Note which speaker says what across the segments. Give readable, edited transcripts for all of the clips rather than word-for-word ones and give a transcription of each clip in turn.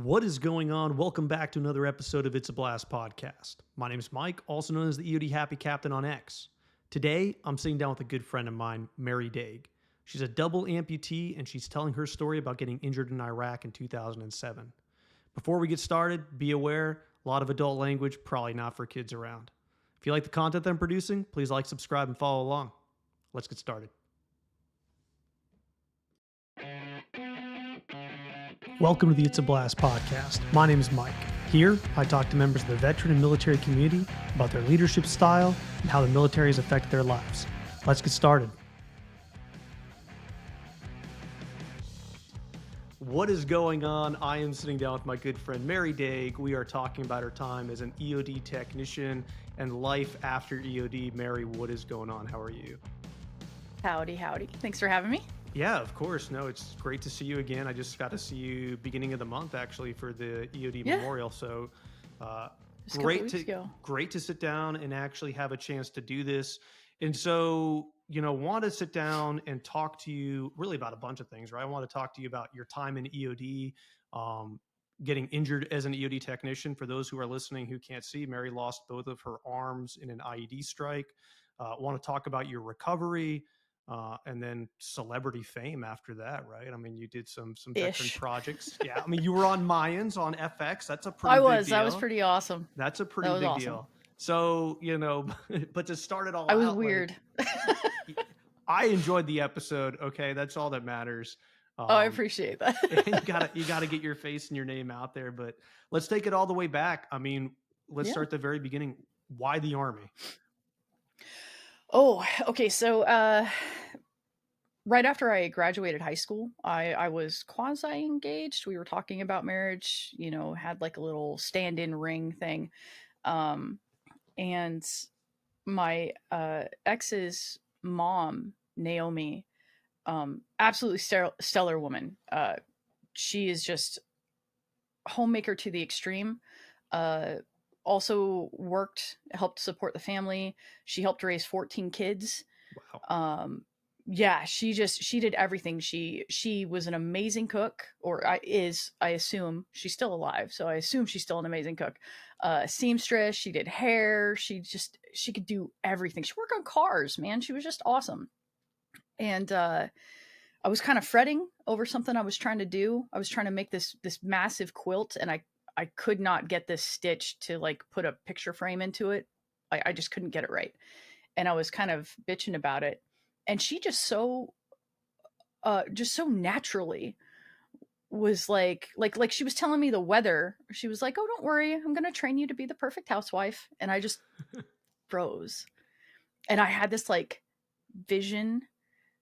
Speaker 1: What is going on? Welcome back to another episode of It's a Blast podcast. My name is Mike, also known as the EOD Happy Captain on X. Today, I'm sitting down with a good friend of mine, Mary Dague. She's a double amputee, and she's telling her story about getting injured in Iraq in 2007. Before we get started, be aware, a lot of adult language, probably not for kids around. If you like the content that I'm producing, please like, subscribe, and follow along. Let's get started. Welcome to the It's a Blast podcast. My name is Mike. Here, I talk to members of the veteran and military community about their leadership style and how the military has affected their lives. Let's get started. What is going on? I am sitting down with my good friend Mary Dague. We are talking about her time as an EOD technician and life after EOD. Mary, what is going on? How are you?
Speaker 2: Howdy. Thanks for having me.
Speaker 1: Yeah, of course. No, it's great to see you again. I just got to see you beginning of the month, actually, for the EOD Memorial. So great to sit down and actually have a chance to do this. And so, want to sit down and talk to you really about a bunch of things, right? I want to talk to you about your time in EOD, getting injured as an EOD technician. For those who are listening who can't see, Mary lost both of her arms in an IED strike. Want to talk about your recovery. And then celebrity fame after that, right? I mean, you did some veteran projects. Yeah, I mean, you were on Mayans on FX. That's a pretty big deal.
Speaker 2: That was pretty awesome.
Speaker 1: That's a pretty big deal. So, but to start it all out,
Speaker 2: I was weird.
Speaker 1: I enjoyed the episode. Okay, that's all that matters.
Speaker 2: I appreciate that.
Speaker 1: you gotta get your face and your name out there. But let's take it all the way back. I mean, let's start at the very beginning. Why the Army?
Speaker 2: Oh, okay. So right after I graduated high school, I was quasi-engaged. We were talking about marriage, had like a little stand-in ring thing. And my ex's mom, Naomi, absolutely stellar woman. She is just homemaker to the extreme. Also helped support the family. She helped raise 14 kids.
Speaker 1: Wow.
Speaker 2: Yeah, she did everything. She was an amazing cook, I assume she's still alive. So I assume she's still an amazing cook. Seamstress, she did hair. She could do everything. She worked on cars, man. She was just awesome. And, I was kind of fretting over something I was trying to do. I was trying to make this massive quilt, and I could not get this stitch to like put a picture frame into it. I just couldn't get it right. And I was kind of bitching about it. And she just so naturally was like she was telling me the weather. She was like, "Oh, don't worry. I'm going to train you to be the perfect housewife." And I just froze. And I had this like vision,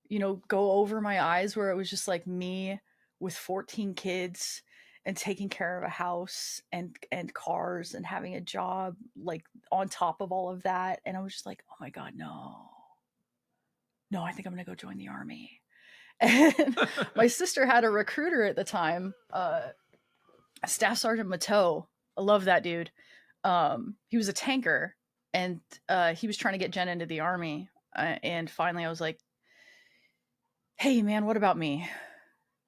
Speaker 2: go over my eyes where it was just like me with 14 kids and taking care of a house and cars and having a job like on top of all of that. And I was just like, oh my God, no, I think I'm going to go join the Army. And my sister had a recruiter at the time, Staff Sergeant Mateau. I love that dude. He was a tanker, and he was trying to get Jen into the Army. And finally I was like, hey man, what about me?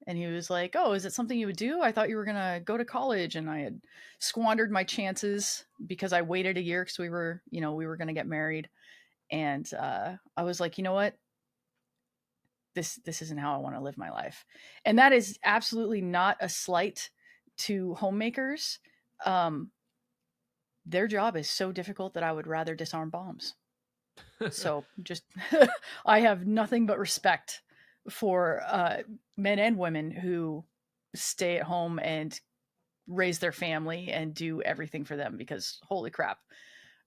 Speaker 2: And he was like, oh, is it something you would do? I thought you were going to go to college. And I had squandered my chances because I waited a year because we were going to get married. And I was like, you know what? This isn't how I want to live my life. And that is absolutely not a slight to homemakers. Their job is so difficult that I would rather disarm bombs. So just, I have nothing but respect for men and women who stay at home and raise their family and do everything for them, because holy crap,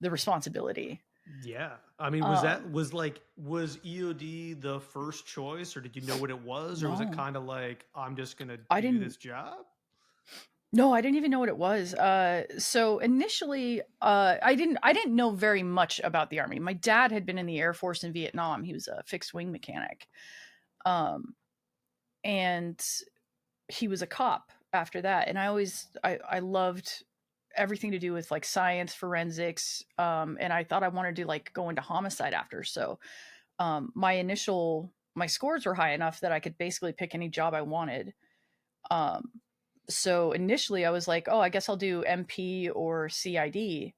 Speaker 2: the responsibility.
Speaker 1: Yeah. I mean, was EOD the first choice, or did you know what it was? Or was it kind of like, I'm just going to do this job?
Speaker 2: No, I didn't even know what it was. So initially, I didn't know very much about the Army. My dad had been in the Air Force in Vietnam. He was a fixed wing mechanic. And he was a cop after that. And I loved everything to do with like science, forensics. And I thought I wanted to like go into homicide after. So, my scores were high enough that I could basically pick any job I wanted. So initially I was like, oh, I guess I'll do MP or CID,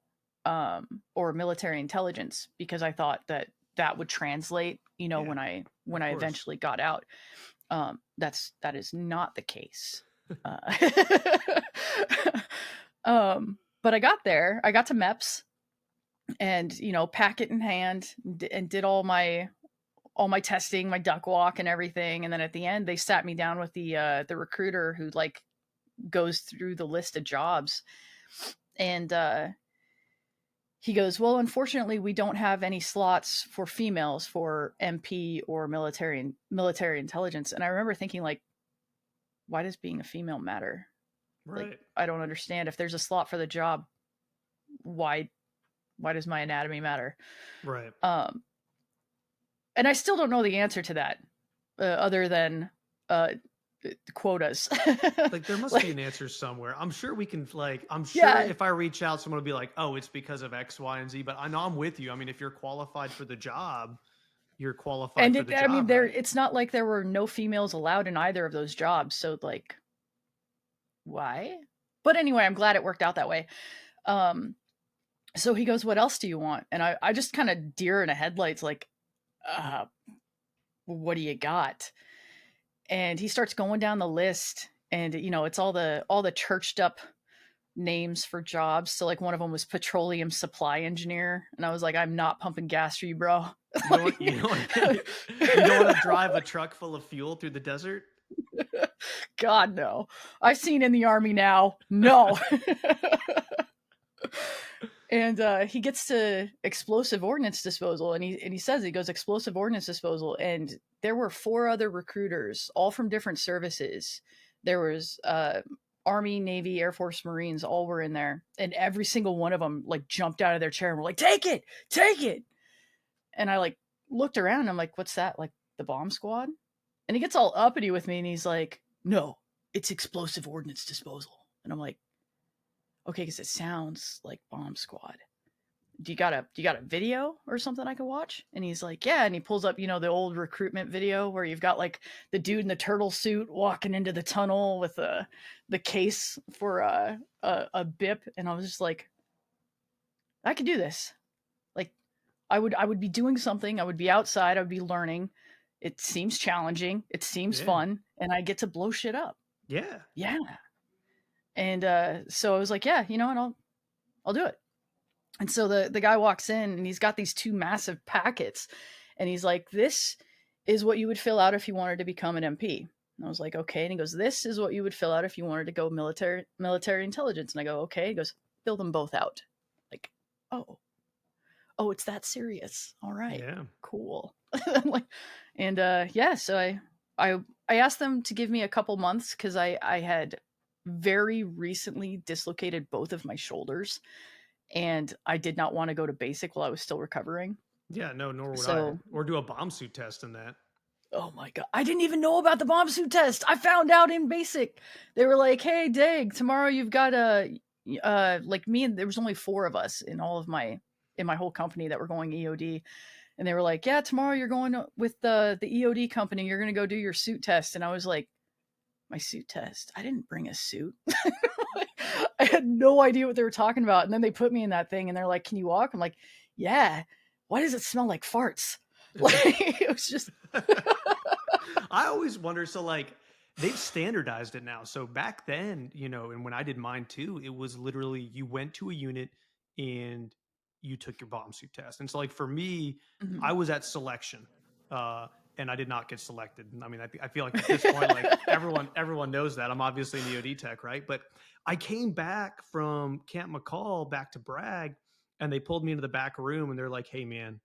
Speaker 2: or military intelligence, because I thought that that would translate,
Speaker 1: Yeah,
Speaker 2: when
Speaker 1: of
Speaker 2: I
Speaker 1: course.
Speaker 2: eventually got out. That is not the case. Uh, but I got there. I got to MEPS, and packet in hand, and did all my testing, my duck walk, and everything. And then at the end, they sat me down with the recruiter who like goes through the list of jobs, and he goes, "Well, unfortunately, we don't have any slots for females for MP or military intelligence." And I remember thinking, like, why does being a female matter? Like,
Speaker 1: Right.
Speaker 2: I don't understand. If there's a slot for the job, why does my anatomy matter?
Speaker 1: Right.
Speaker 2: Um, and I still don't know the answer to that, other than uh, quotas.
Speaker 1: Like there must be
Speaker 2: Like,
Speaker 1: an answer somewhere. I'm sure we can like I'm sure
Speaker 2: yeah,
Speaker 1: if I reach out, someone will be like, oh, it's because of X, Y, and Z. But I know I'm with you. I mean, if you're qualified for the job, you're qualified
Speaker 2: and
Speaker 1: for the
Speaker 2: I mean,
Speaker 1: job, right?
Speaker 2: it's not like there were no females allowed in either of those jobs. So like, why? But anyway, I'm glad it worked out that way. Um, so he goes, "What else do you want?" And I just kind of deer in the headlights, like, uh, "What do you got?" And he starts going down the list, and it's all the churched up names for jobs. So like one of them was petroleum supply engineer, and I was like, "I'm not pumping gas for you, bro." Like,
Speaker 1: You don't want to drive a truck full of fuel through the desert.
Speaker 2: God no. I've seen in the army now. No. And he gets to explosive ordnance disposal, and he says, he goes, explosive ordnance disposal, and there were four other recruiters, all from different services. There was Army, Navy, Air Force, Marines, all were in there, and every single one of them like jumped out of their chair and were like, "Take it, take it!" And I like looked around, and I'm like, "What's that? Like the bomb squad?" And he gets all uppity with me, and he's like, "No, it's explosive ordnance disposal." And I'm like, "Okay, because it sounds like bomb squad. Do you got a video or something I could watch?" And he's like, "Yeah." And he pulls up, the old recruitment video where you've got like the dude in the turtle suit walking into the tunnel with the case for a bip. And I was just like, I could do this. Like, I would be doing something. I would be outside. I would be learning. It seems challenging. It seems
Speaker 1: Yeah.
Speaker 2: fun, and I get to blow shit up.
Speaker 1: Yeah.
Speaker 2: Yeah. And so I was like, yeah, and I'll do it. And so the guy walks in, and he's got these two massive packets, and he's like, "This is what you would fill out if you wanted to become an MP." And I was like, "Okay." And he goes, "This is what you would fill out if you wanted to go military intelligence." And I go, "Okay." He goes, "Fill them both out." Like, oh, it's that serious. All right,
Speaker 1: Yeah.
Speaker 2: cool. I'm like, and yeah, so I I asked them to give me a couple months, because I had very recently dislocated both of my shoulders, and I did not want to go to basic while I was still recovering.
Speaker 1: Yeah. No, nor would I.
Speaker 2: So,
Speaker 1: Or do a bomb suit test in that.
Speaker 2: oh my god, I didn't even know about the bomb suit test. I found out in basic. They were like, "Hey, Dague, tomorrow you've got a like me, and there was only four of us in my whole company that were going EOD." And they were like, "Yeah, tomorrow you're going with the EOD company. You're going to go do your suit test." And I was like, "My suit test? I didn't bring a suit." I had no idea what they were talking about. And then they put me in that thing, and they're like, "Can you walk?" I'm like, "Yeah." "Why does it smell like farts?" Like, it was just,
Speaker 1: I always wonder. So, like, they've standardized it now. So back then, and when I did mine too, it was literally you went to a unit and you took your bomb suit test. And so, like for me, I
Speaker 2: mhm.
Speaker 1: was at selection, uh, and I did not get selected. I mean, I feel like at this point, like everyone knows that I'm obviously an EOD tech, right? But I came back from Camp McCall back to Bragg, and they pulled me into the back room, and they're like, "Hey, man,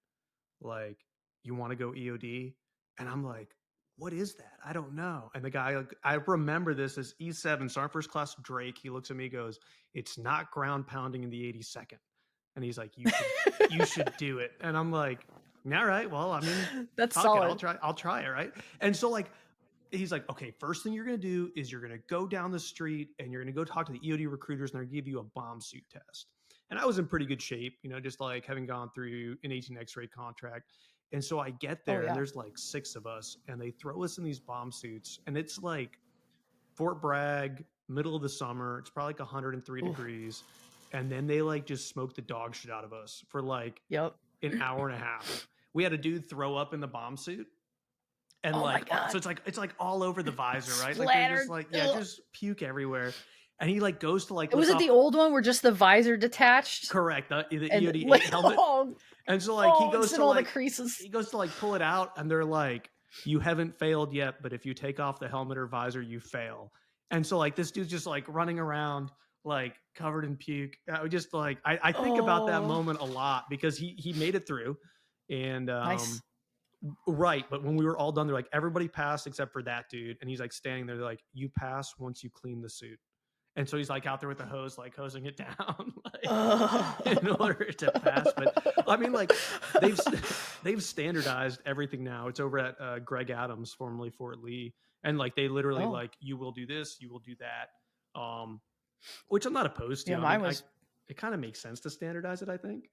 Speaker 1: like, you want to go EOD?" And I'm like, what is that? I don't know. And the guy, like, I remember this as E7, Sergeant First Class Drake. He looks at me, goes, "It's not ground pounding in the 82nd." And he's like, you should do it. And I'm like, all right, well, I mean,
Speaker 2: That's
Speaker 1: fuck it.
Speaker 2: solid.
Speaker 1: I'll try it. Right. And so like, he's like, okay, first thing you're going to do is you're going to go down the street and you're going to go talk to the EOD recruiters, and they're going to give you a bomb suit test. And I was in pretty good shape, just like having gone through an 18 X-ray contract. And so I get
Speaker 2: Oh
Speaker 1: there, and
Speaker 2: yeah.
Speaker 1: there's like six of us, and they throw us in these bomb suits, and it's like Fort Bragg, middle of the summer. It's probably like 103
Speaker 2: Oof.
Speaker 1: degrees. And then they like just smoked the dog shit out of us for like
Speaker 2: Yep.
Speaker 1: an hour and a half. We had a dude throw up in the bomb suit. And
Speaker 2: Oh my
Speaker 1: like,
Speaker 2: God.
Speaker 1: so it's like all over the visor, right? Like they're just
Speaker 2: Splattered.
Speaker 1: like, yeah,
Speaker 2: Ugh.
Speaker 1: just puke everywhere. And he like goes to like,
Speaker 2: Was
Speaker 1: lift
Speaker 2: it
Speaker 1: off.
Speaker 2: the old one where just the visor detached?
Speaker 1: Correct. The
Speaker 2: And
Speaker 1: EOD 8
Speaker 2: like,
Speaker 1: helmet.
Speaker 2: oh,
Speaker 1: And so like
Speaker 2: it's in all the creases.
Speaker 1: he goes to like pull it out, and they're like, you haven't failed yet, but if you take off the helmet or visor, you fail. And so like this dude's just like running around like covered in puke. I just like I think about that moment a lot because he made it through. And
Speaker 2: Nice.
Speaker 1: right, but when we were all done, they're like, everybody passed except for that dude. And he's like standing there, they're like, you pass once you clean the suit. And so he's like out there with the hose, like hosing it down, like, in order to pass. But I mean, like they've standardized everything now. It's over at Greg Adams, formerly Fort Lee, and like they literally like, you will do this, you will do that, which I'm not opposed to.
Speaker 2: Yeah,
Speaker 1: I mean, it kind of makes sense to standardize it, I think.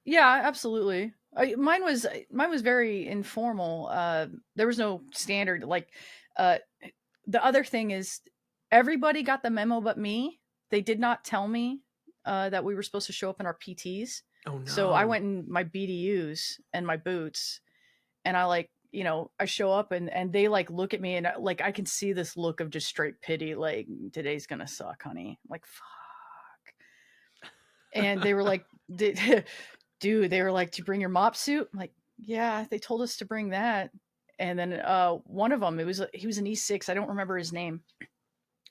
Speaker 2: Yeah, absolutely. Mine was very informal. There was no standard. Like, the other thing is, everybody got the memo but me. They did not tell me that we were supposed to show up in our PTs.
Speaker 1: Oh no!
Speaker 2: So I went in my BDUs and my boots, and I like, I show up and they like look at me and like I can see this look of just straight pity. Like, today's gonna suck, honey. I'm like, fuck. And they were like, dude, they were like, "Do you bring your mop suit?" I'm like, yeah, they told us to bring that. And then one of them, he was an E6. I don't remember his name,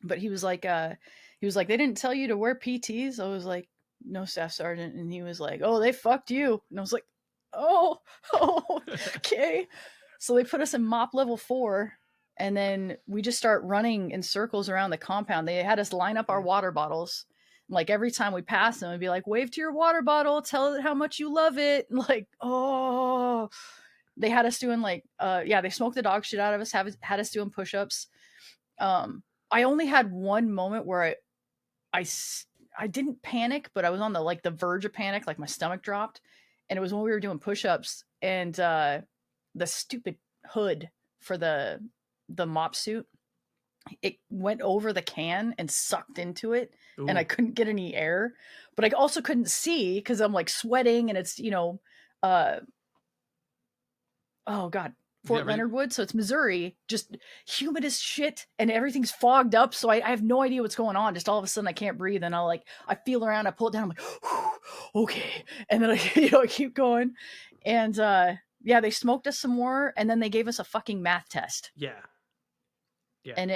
Speaker 2: but he was like, they didn't tell you to wear PTs. I was like, no, staff sergeant. And he was like, oh, they fucked you. And I was like, oh, okay. So they put us in mop level 4. And then we just start running in circles around the compound. They had us line up our water bottles. Like every time we pass them, it'd be like, wave to your water bottle, tell it how much you love it. And like, oh, they had us doing like, they smoked the dog shit out of us, had us doing push-ups. I only had one moment where I didn't panic, but I was on the verge of panic, like my stomach dropped. And it was when we were doing push-ups, and the stupid hood for the mop suit, it went over the can and sucked into it. Ooh. And I couldn't get any air, but I also couldn't see because I'm like sweating, and it's, oh God, Fort Leonard Wood. So it's Missouri, just humid as shit, and everything's fogged up. So I have no idea what's going on. Just all of a sudden I can't breathe, and I feel around, I pull it down, I'm like, okay. And then I keep going. And they smoked us some more, and then they gave us a fucking math test.
Speaker 1: Yeah.
Speaker 2: And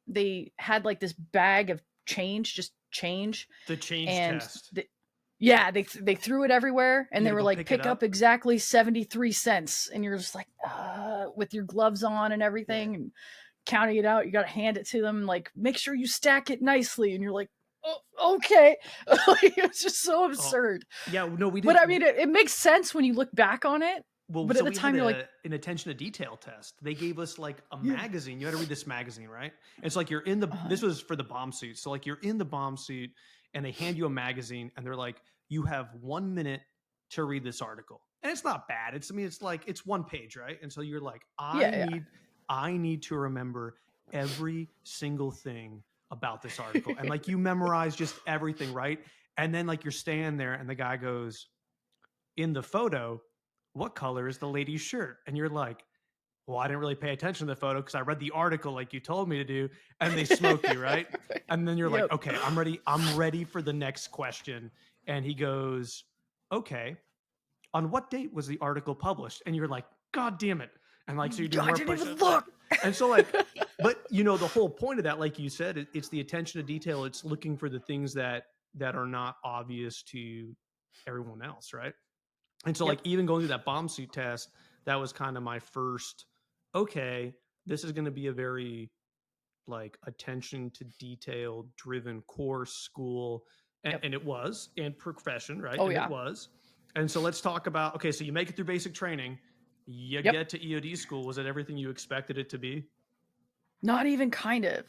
Speaker 2: they had like this bag of change.
Speaker 1: The change test.
Speaker 2: They threw it everywhere, and they were like, pick up exactly 73 cents. And you're just like, with your gloves on and everything, and counting it out. You got to hand it to them, like, make sure you stack it nicely. And you're like, oh, okay. It was just so absurd.
Speaker 1: Yeah, no, we didn't.
Speaker 2: But I mean, it makes sense when you look back on it.
Speaker 1: Well,
Speaker 2: but
Speaker 1: so
Speaker 2: at the time, you're like,
Speaker 1: an attention to detail test. They gave us like a magazine. You had to read this magazine, right? And it's like you're in the. This was for the bomb suit. So like you're in the bomb suit, and they hand you a magazine, and they're like, you have 1 minute to read this article. And it's not bad. It's like it's one page, right? And so you're like, I need to remember every single thing about this article, and like you memorize just everything, right? And then like you're standing there, and the guy goes, in the photo, what color is the lady's shirt? And you're like, well, I didn't really pay attention to the photo because I read the article like you told me to do, and they smoke you, right? And then you're like, okay, I'm ready for the next question. And he goes, okay, on what date was the article published? And you're like, God damn it. And like, so you do more
Speaker 2: push-ups. I didn't even look.
Speaker 1: And so like, but the whole point of that, like you said, it's the attention to detail. It's looking for the things that are not obvious to everyone else, right? And so like even going through that bomb suit test, that was kind of my first, okay, this is going to be a very like attention to detail driven course, school. And it was, and profession, right?
Speaker 2: Oh,
Speaker 1: and it was. And so let's talk about, okay, so you make it through basic training, you get to EOD school. Was it everything you expected it to be?
Speaker 2: Not even kind of.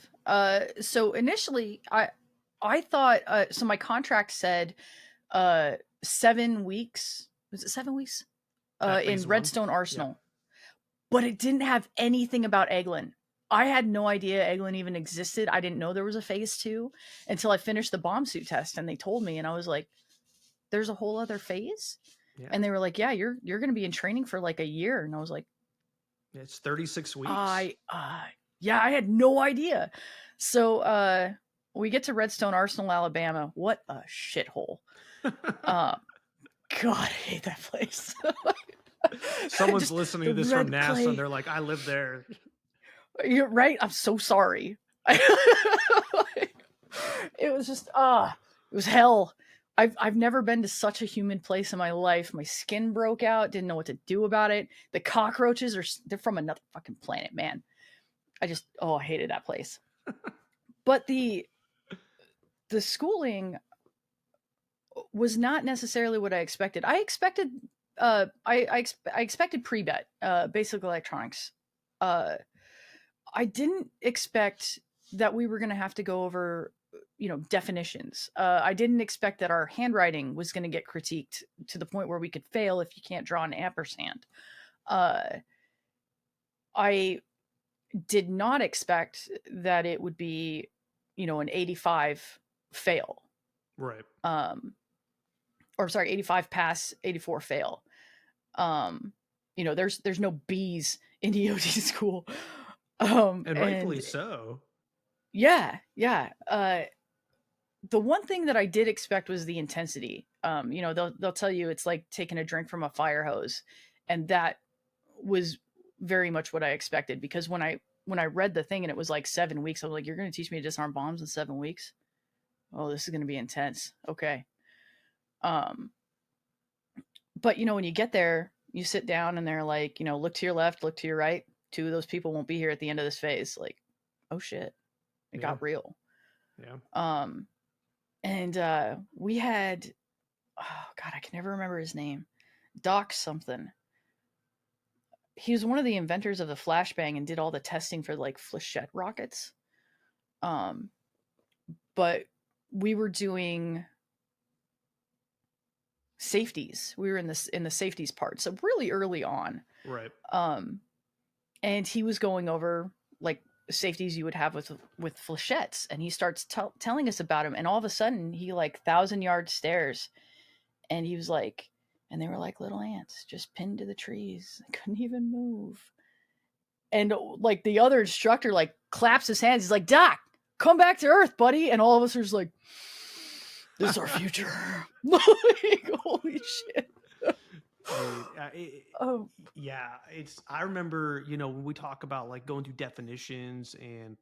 Speaker 2: So initially I thought, so my contract said 7 weeks. Was it 7 weeks? In Redstone Arsenal. Yeah. But it didn't have anything about Eglin. I had no idea Eglin even existed. I didn't know there was a phase 2 until I finished the bomb suit test, and they told me, and I was like, there's a whole other phase?
Speaker 1: Yeah.
Speaker 2: And they were like, yeah, you're going to be in training for like a year. And I was like,
Speaker 1: it's 36 weeks.
Speaker 2: Yeah, I had no idea. So we get to Redstone Arsenal, Alabama. What a shithole. God, I hate that place.
Speaker 1: Someone's listening to this from NASA clay. And they're like, I live there.
Speaker 2: You're right. I'm so sorry. It was just, it was hell. I've never been to such a humid place in my life. My skin broke out. Didn't know what to do about it. The cockroaches they're from another fucking planet, man. I hated that place. But the schooling was not necessarily what I expected. I expected I expected pre-bet, basic electronics. I didn't expect that we were going to have to go over, definitions. I didn't expect that our handwriting was going to get critiqued to the point where we could fail if you can't draw an ampersand. I did not expect that it would be, an 85 fail.
Speaker 1: Right.
Speaker 2: Or sorry, 85 pass, 84 fail. There's no B's in EOD school.
Speaker 1: And rightfully so.
Speaker 2: Yeah. The one thing that I did expect was the intensity. They'll tell you it's like taking a drink from a fire hose, and that was very much what I expected, because when I read the thing and it was like 7 weeks, I was like, you're going to teach me to disarm bombs in 7 weeks? Oh, this is going to be intense. Okay. But when you get there, you sit down and they're like, look to your left, look to your right. 2 of those people won't be here at the end of this phase. Like, oh shit, it got real.
Speaker 1: Yeah.
Speaker 2: And we had, oh God, I can never remember his name. Doc something. He was one of the inventors of the flashbang and did all the testing for like flechette rockets. But we were doing safeties. We were in the safeties part, so really early on.
Speaker 1: Right.
Speaker 2: And he was going over like safeties you would have with flechettes, and he starts telling us about them, and all of a sudden he like 1,000-yard stares, and he was like, and they were like little ants just pinned to the trees. They couldn't even move. And like the other instructor like claps his hands. He's like, Doc, come back to Earth, buddy. And all of us are just like, this is our future. Like, holy shit.
Speaker 1: I remember, when we talk about like going through definitions, and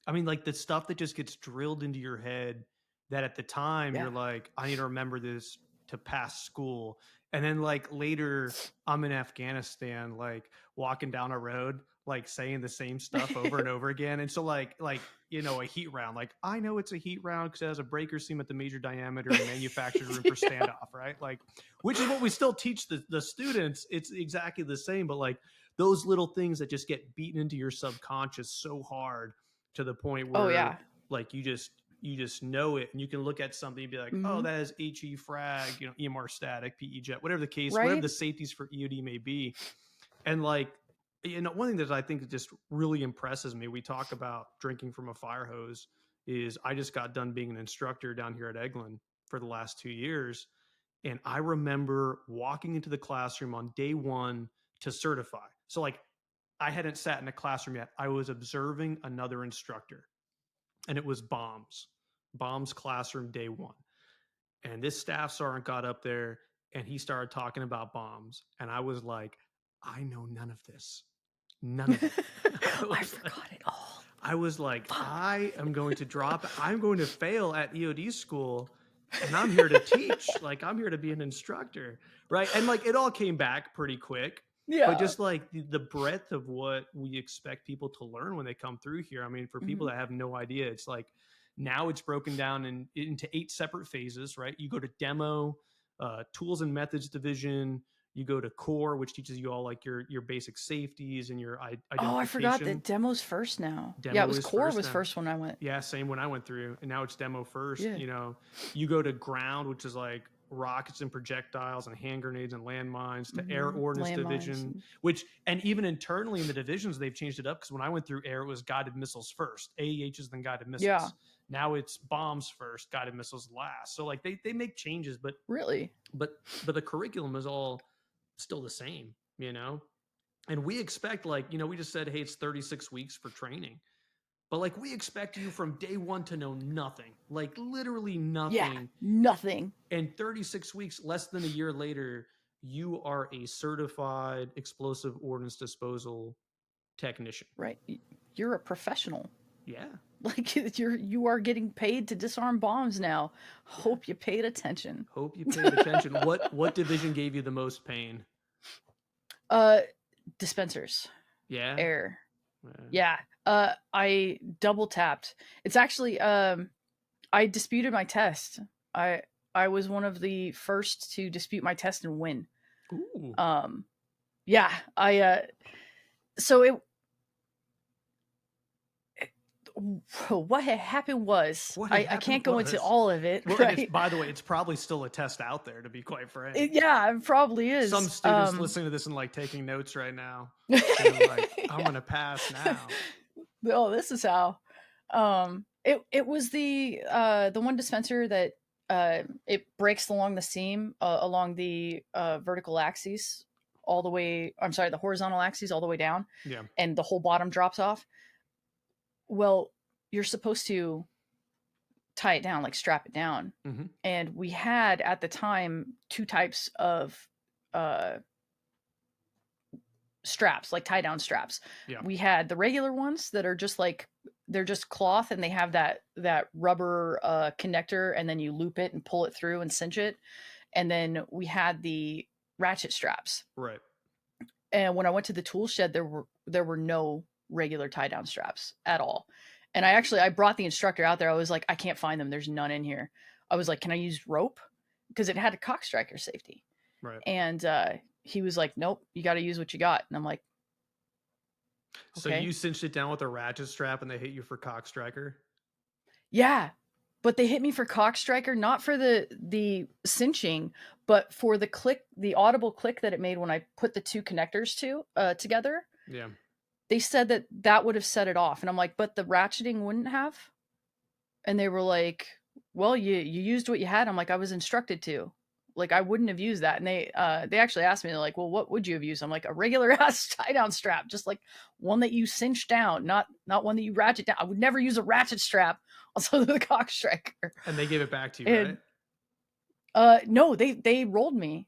Speaker 1: I mean, like the stuff that just gets drilled into your head that at the time you're like, I need to remember this to pass school. And then like later I'm in Afghanistan, like walking down a road, like saying the same stuff over and over again. And so like, a heat round, like I know it's a heat round because it has a breaker seam at the major diameter and manufactured room for standoff, right? Like, which is what we still teach the students. It's exactly the same, but like those little things that just get beaten into your subconscious so hard to the point where like you just know it, and you can look at something and be like, oh, that is HE frag, EMR static, PE jet, whatever the case, whatever the safeties for EOD may be. And like, one thing that I think just really impresses me, we talk about drinking from a fire hose, is I just got done being an instructor down here at Eglin for the last 2 years. And I remember walking into the classroom on day 1 to certify. So like I hadn't sat in a classroom yet. I was observing another instructor, and it was bombs classroom day 1. And this staff sergeant got up there and he started talking about bombs. And I was like, I know none of this. None of it.
Speaker 2: I forgot it all.
Speaker 1: I was like, I am going to drop. I'm going to fail at EOD school, and I'm here to teach. Like, I'm here to be an instructor, right? And like, it all came back pretty quick. Yeah. But just like the breadth of what we expect people to learn when they come through here. I mean, for people that have no idea, it's like now it's broken down into 8 separate phases, right? You go to demo, tools and methods division. You go to core, which teaches you all like your basic safeties and your identification.
Speaker 2: Oh, I forgot that demo's first now. It was core was first when I went.
Speaker 1: Yeah, same when I went through, and now it's demo first. Yeah. You go to ground, which is like rockets and projectiles and hand grenades and landmines to air ordnance division,
Speaker 2: Landmines.
Speaker 1: and even internally in the divisions, they've changed it up. Because when I went through air, it was guided missiles first, AEHs, then guided missiles.
Speaker 2: Yeah.
Speaker 1: Now it's bombs first, guided missiles last. So like they make changes, but
Speaker 2: really,
Speaker 1: but the curriculum is all still the same, you know? And we expect, like, you know, we just said, hey, it's 36 weeks for training. But like we expect you from day one to know nothing, like literally nothing.
Speaker 2: Yeah, nothing.
Speaker 1: And 36 weeks, less than a year later, you are a certified explosive ordnance disposal technician.
Speaker 2: Right. You're a professional.
Speaker 1: Yeah.
Speaker 2: Like you are getting paid to disarm bombs now. Hope you paid attention.
Speaker 1: Hope you paid attention. What division gave you the most pain?
Speaker 2: Dispensers.
Speaker 1: Yeah.
Speaker 2: Air. Yeah. I double tapped. It's actually I disputed my test. I was one of the first to dispute my test and win.
Speaker 1: Ooh.
Speaker 2: Yeah, so what had happened was I can't go into all of it.
Speaker 1: Well,
Speaker 2: right?
Speaker 1: By the way, it's probably still a test out there, to be quite frank.
Speaker 2: It probably is.
Speaker 1: Some students listening to this and like taking notes right now. Like, I'm gonna pass now.
Speaker 2: Oh, this is how. It was the one dispenser that it breaks along the seam along the vertical axis all the way. I'm sorry, the horizontal axis all the way down.
Speaker 1: Yeah.
Speaker 2: And the whole bottom drops off. Well, you're supposed to tie it down, like strap it down.
Speaker 1: Mm-hmm.
Speaker 2: And we had at the time 2 types of straps, like tie down straps.
Speaker 1: Yeah.
Speaker 2: We had the regular ones that are just like, they're just cloth and they have that rubber connector, and then you loop it and pull it through and cinch it. And then we had the ratchet straps.
Speaker 1: Right.
Speaker 2: And when I went to the tool shed, there were no regular tie down straps at all. And I brought the instructor out there. I was like, I can't find them. There's none in here. I was like, can I use rope? Because it had a cock striker safety.
Speaker 1: Right.
Speaker 2: And he was like, nope, you got to use what you got. And I'm like,
Speaker 1: okay. So you cinched it down with a ratchet strap and they hit you for cock striker?
Speaker 2: Yeah. But they hit me for cock striker, not for the cinching, but for the click, the audible click that it made when I put the 2 connectors together.
Speaker 1: Yeah.
Speaker 2: They said that would have set it off. And I'm like, but the ratcheting wouldn't have? And they were like, well, you used what you had. I'm like, I was instructed to. Like, I wouldn't have used that. And they actually asked me, they're like, well, what would you have used? I'm like, a regular ass tie down strap, just like one that you cinch down, not one that you ratchet down. I would never use a ratchet strap on the cock striker.
Speaker 1: And they gave it back to you, and,
Speaker 2: right? No, they rolled me.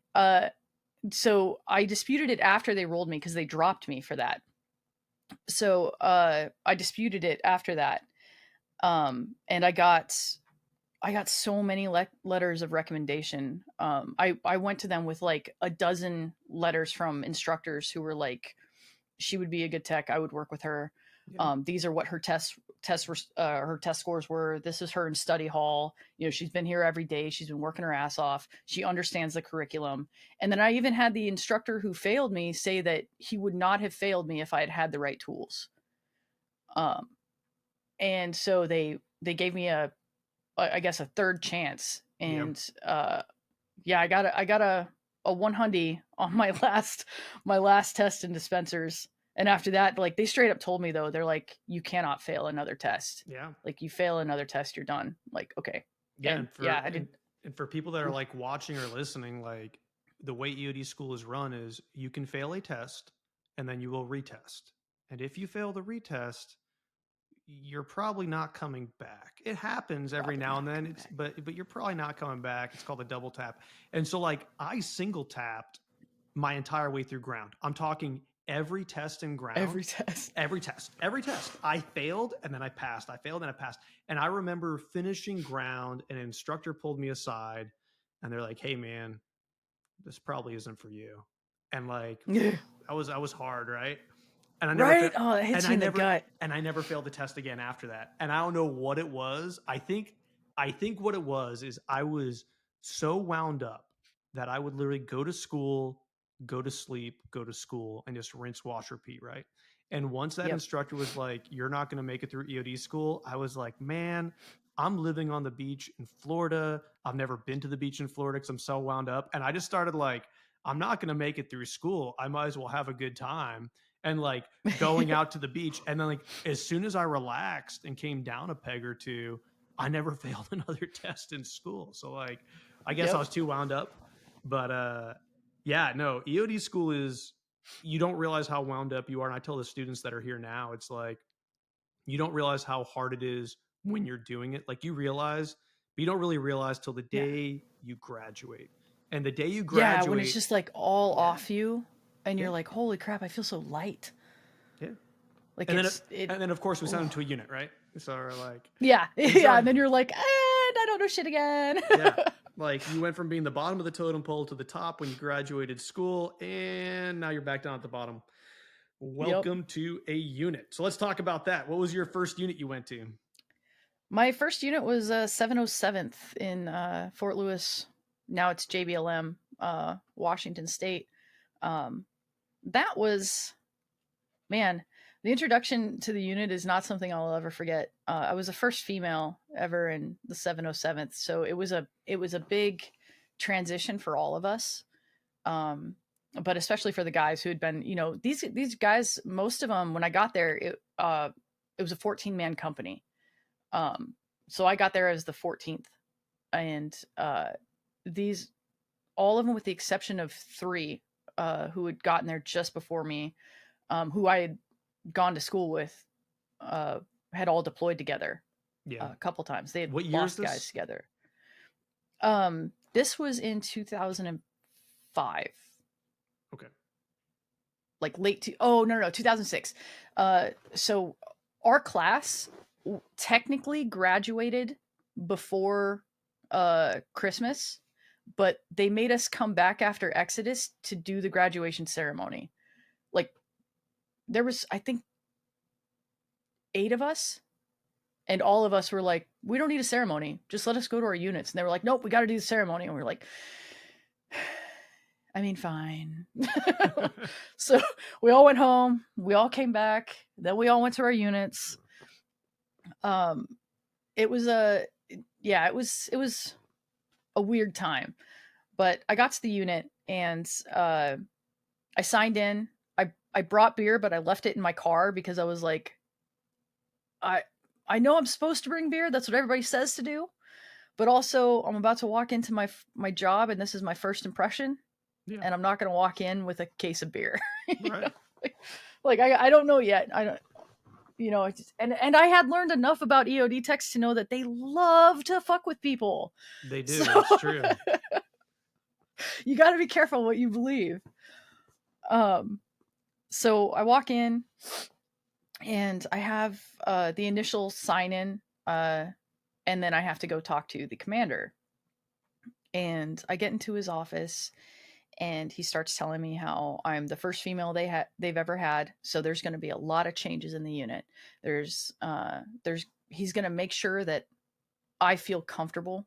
Speaker 2: So I disputed it after they rolled me because they dropped me for that. So I disputed it after that. And I got so many letters of recommendation. I went to them with like a dozen letters from instructors who were like, she would be a good tech. I would work with her. Yeah. These are what her her test scores were. This is her in study hall. You know, she's been here every day. She's been working her ass off. She understands the curriculum. And then I even had the instructor who failed me say that he would not have failed me if I had had the right tools. And so they gave me a 3rd chance. And yeah, I got a 100 on my last test in dispensers. And after that, like, they straight up told me, though, they're like, you cannot fail another test.
Speaker 1: Yeah.
Speaker 2: Like, you fail another test, you're done. Like, okay.
Speaker 1: Yeah. And for people that are like watching or listening, like, the way EOD school is run is you can fail a test and then you will retest. And if you fail the retest, you're probably not coming back. It happens every now and then. But you're probably not coming back. It's called a double tap. And so, like, I single tapped my entire way through ground. I'm talking every test in ground. Every test. I failed and then I passed. I failed and I passed. And I remember finishing ground, and an instructor pulled me aside and they're like, hey man, this probably isn't for you. And like, I was hard, right? And I never
Speaker 2: it hits you in the gut.
Speaker 1: And I never failed the test again after that. And I don't know what it was. I think what it was is I was so wound up that I would literally go to school, go to sleep, go to school, and just rinse, wash, repeat, right? And once that instructor was like, you're not going to make it through EOD school, I was like, man, I'm living on the beach in Florida. I've never been to the beach in Florida because I'm so wound up. And I just started like, I'm not going to make it through school. I might as well have a good time. And like going out to the beach. And then like as soon as I relaxed and came down a peg or two, I never failed another test in school. So like, I guess I was too wound up. But yeah, no, EOD school is, you don't realize how wound up you are. And I tell the students that are here now, it's like, you don't realize how hard it is when you're doing it. Like you realize, but you don't really realize till the day you graduate. And the day you
Speaker 2: Yeah, when it's
Speaker 1: graduate,
Speaker 2: just like all
Speaker 1: yeah,
Speaker 2: off you and
Speaker 1: yeah,
Speaker 2: you're like, holy crap, I feel so light.
Speaker 1: yeah.
Speaker 2: Like
Speaker 1: And then,
Speaker 2: it
Speaker 1: and then of course we sent
Speaker 2: oh.
Speaker 1: them to a unit, right? So we're like,
Speaker 2: Yeah. Yeah.
Speaker 1: enjoy.
Speaker 2: And then you're like, I don't know shit again.
Speaker 1: Yeah. Like you went from being the bottom of the totem pole to the top when you graduated school, and now you're back down at the bottom.
Speaker 2: Yep.
Speaker 1: Welcome to a unit. So let's talk about that. What was your first unit you went to?
Speaker 2: My first unit was 707th in Fort Lewis. Now it's JBLM, Washington State. That was, man, the introduction to the unit is not something I'll ever forget. I was the first female ever in the 707th, so it was a big transition for all of us. But especially for the guys who had been, these guys, most of them, when I got there, it was a 14-man company. So I got there as the 14th, and these, all of them with the exception of 3 who had gotten there just before me, who I had gone to school with, had all deployed together.
Speaker 1: Yeah.
Speaker 2: A couple times. They had
Speaker 1: what year
Speaker 2: lost
Speaker 1: is this?
Speaker 2: guys together. This was in 2005.
Speaker 1: Okay.
Speaker 2: Like late 2006. So our class technically graduated before Christmas, but they made us come back after Exodus to do the graduation ceremony. Like there was, I think, 8 of us, and all of us were like, we don't need a ceremony, just let us go to our units. And they were like, nope, we got to do the ceremony. And we were like, I mean, fine. So we all went home, we all came back, then we all went to our units. It was a weird time, but I got to the unit and I signed in. I brought beer, but I left it in my car because I was like, I know I'm supposed to bring beer. That's what everybody says to do. But also I'm about to walk into my job, and this is my first impression. Yeah. And I'm not going to walk in with a case of beer.
Speaker 1: Right.
Speaker 2: Like I don't know yet. I don't, and I had learned enough about EOD techs to know that they love to fuck with people.
Speaker 1: They do. So, that's true.
Speaker 2: You got to be careful what you believe. So I walk in and I have the initial sign in, and then I have to go talk to the commander. And I get into his office, and he starts telling me how I'm the first female they've ever had. So there's going to be a lot of changes in the unit. He's going to make sure that I feel comfortable,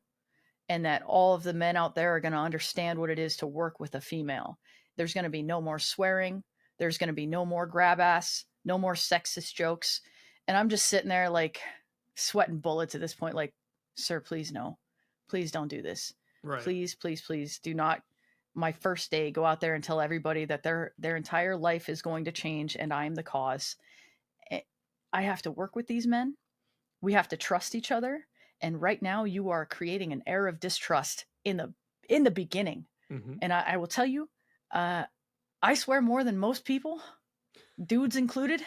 Speaker 2: and that all of the men out there are going to understand what it is to work with a female. There's going to be no more swearing. There's going to be no more grab ass, no more sexist jokes. And I'm just sitting there like sweating bullets at this point. Like, sir, please no, please don't do this. Right. Please, please, please do not. My first day, go out there and tell everybody that their entire life is going to change, and I'm the cause. I have to work with these men. We have to trust each other. And right now you are creating an air of distrust in the beginning. Mm-hmm. And I will tell you, I swear more than most people, dudes included.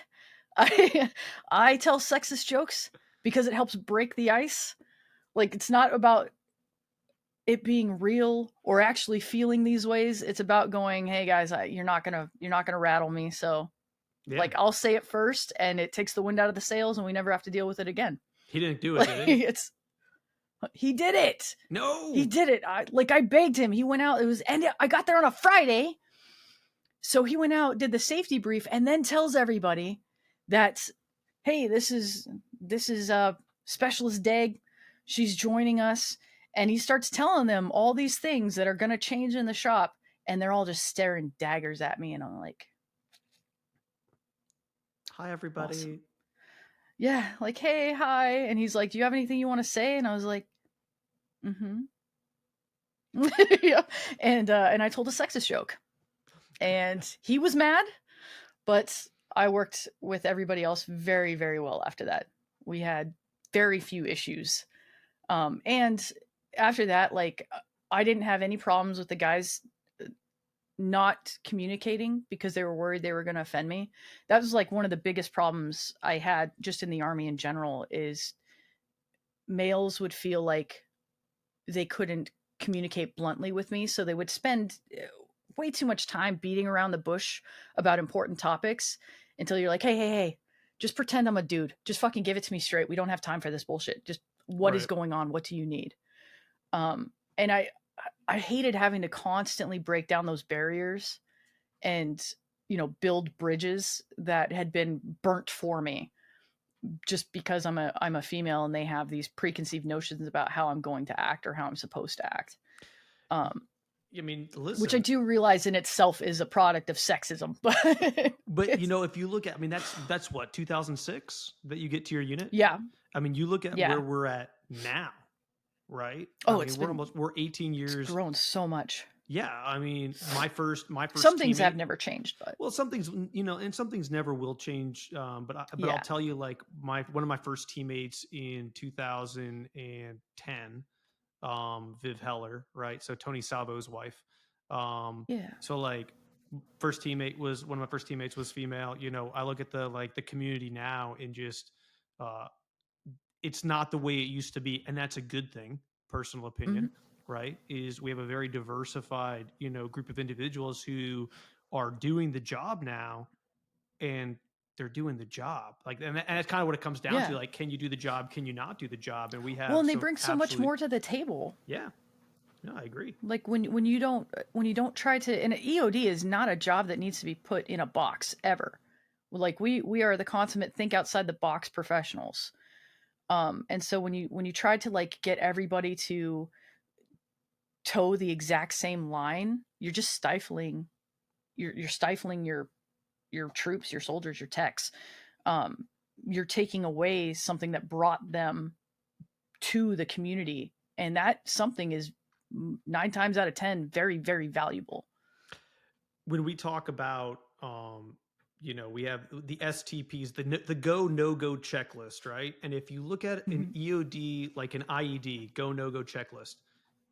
Speaker 2: I tell sexist jokes because it helps break the ice. Like, it's not about it being real or actually feeling these ways. It's about going, hey guys, you're not gonna rattle me. So yeah. Like, I'll say it first, and it takes the wind out of the sails, and we never have to deal with it again.
Speaker 1: He didn't do it, did he?
Speaker 2: He did it.
Speaker 1: No,
Speaker 2: he did it. I begged him. He went out. I got there on a Friday. So he went out, did the safety brief, and then tells everybody that, hey, this is Specialist Dague. She's joining us. And he starts telling them all these things that are going to change in the shop. And they're all just staring daggers at me. And I'm like,
Speaker 1: hi, everybody.
Speaker 2: Awesome. Yeah, like, hey, hi. And he's like, do you have anything you want to say? And I was like, mm-hmm. Yeah. And I told a sexist joke. And he was mad, but I worked with everybody else very, very well after that. We had very few issues. And after that, like, I didn't have any problems with the guys not communicating because they were worried they were going to offend me. That was like one of the biggest problems I had just in the army in general is males would feel like they couldn't communicate bluntly with me, so they would spend way too much time beating around the bush about important topics until you're like, hey, just pretend I'm a dude. Just fucking give it to me straight. We don't have time for this bullshit. Just what is
Speaker 1: Right.
Speaker 2: going on? What do you need? And I hated having to constantly break down those barriers and build bridges that had been burnt for me just because I'm a female and they have these preconceived notions about how I'm going to act or how I'm supposed to act.
Speaker 1: I mean,
Speaker 2: Which I
Speaker 1: listen.
Speaker 2: do realize in itself is a product of sexism,
Speaker 1: But if you look at, I mean, that's what 2006 that you get to your unit.
Speaker 2: yeah,
Speaker 1: I mean, you look at
Speaker 2: yeah.
Speaker 1: where we're at now, right? I
Speaker 2: Oh,
Speaker 1: mean, we're 18
Speaker 2: it's
Speaker 1: years.
Speaker 2: grown so much.
Speaker 1: Yeah, I mean, my first
Speaker 2: Some things have
Speaker 1: teammate.
Speaker 2: never changed, but
Speaker 1: Well, some things, and some things never will change. But I'll
Speaker 2: yeah.
Speaker 1: tell you, like one of my first teammates in 2010, Viv Heller, right? So Tony Salvo's wife.
Speaker 2: Yeah.
Speaker 1: So like first teammate was one of my first teammates was female. I look at the community now and just uh it's not the way it used to be, and that's a good thing. Personal
Speaker 2: Mm-hmm.
Speaker 1: opinion, right? Is we have a very diversified, group of individuals who are doing the job now, and they're doing the job. Like, and that's kind of what it comes down to.
Speaker 2: Yeah.
Speaker 1: Like, can you do the job? Can you not do the job? And we
Speaker 2: Well,
Speaker 1: have
Speaker 2: and they
Speaker 1: some
Speaker 2: bring so much
Speaker 1: absolute,
Speaker 2: more to the table.
Speaker 1: yeah, no, I agree.
Speaker 2: Like when you don't try to, and EOD is not a job that needs to be put in a box ever. Like we are the consummate think outside the box professionals. And so when you try to like get everybody to toe the exact same line, you're just stifling you're stifling your troops, your soldiers, your techs. Um, you're taking away something that brought them to the community, and that something is 9 times out of 10 very, very valuable.
Speaker 1: When we talk about, we have the STPs, the go no go checklist, right? And if you look at an
Speaker 2: Mm-hmm.
Speaker 1: EOD, like an IED, go no go checklist,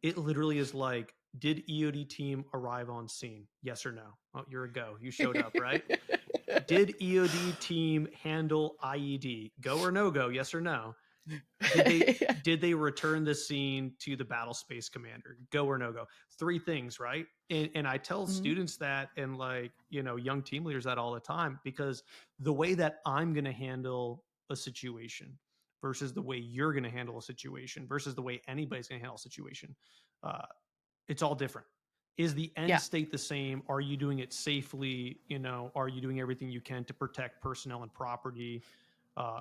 Speaker 1: it literally is like, did EOD team arrive on scene? Yes or no? Oh, you're a go. You showed up, right? Did EOD team handle IED? Go or no go? Yes or no? Did they
Speaker 2: Yeah.
Speaker 1: did they return the scene to the battle space commander? Go or no go? Three things, right? And I tell
Speaker 2: Mm-hmm.
Speaker 1: students that, and like, young team leaders, that all the time, because the way that I'm going to handle a situation versus the way you're going to handle a situation versus the way anybody's going to handle a situation, uh, it's all different. Is the end
Speaker 2: Yeah.
Speaker 1: state the same? Are you doing it safely? Are you doing everything you can to protect personnel and property,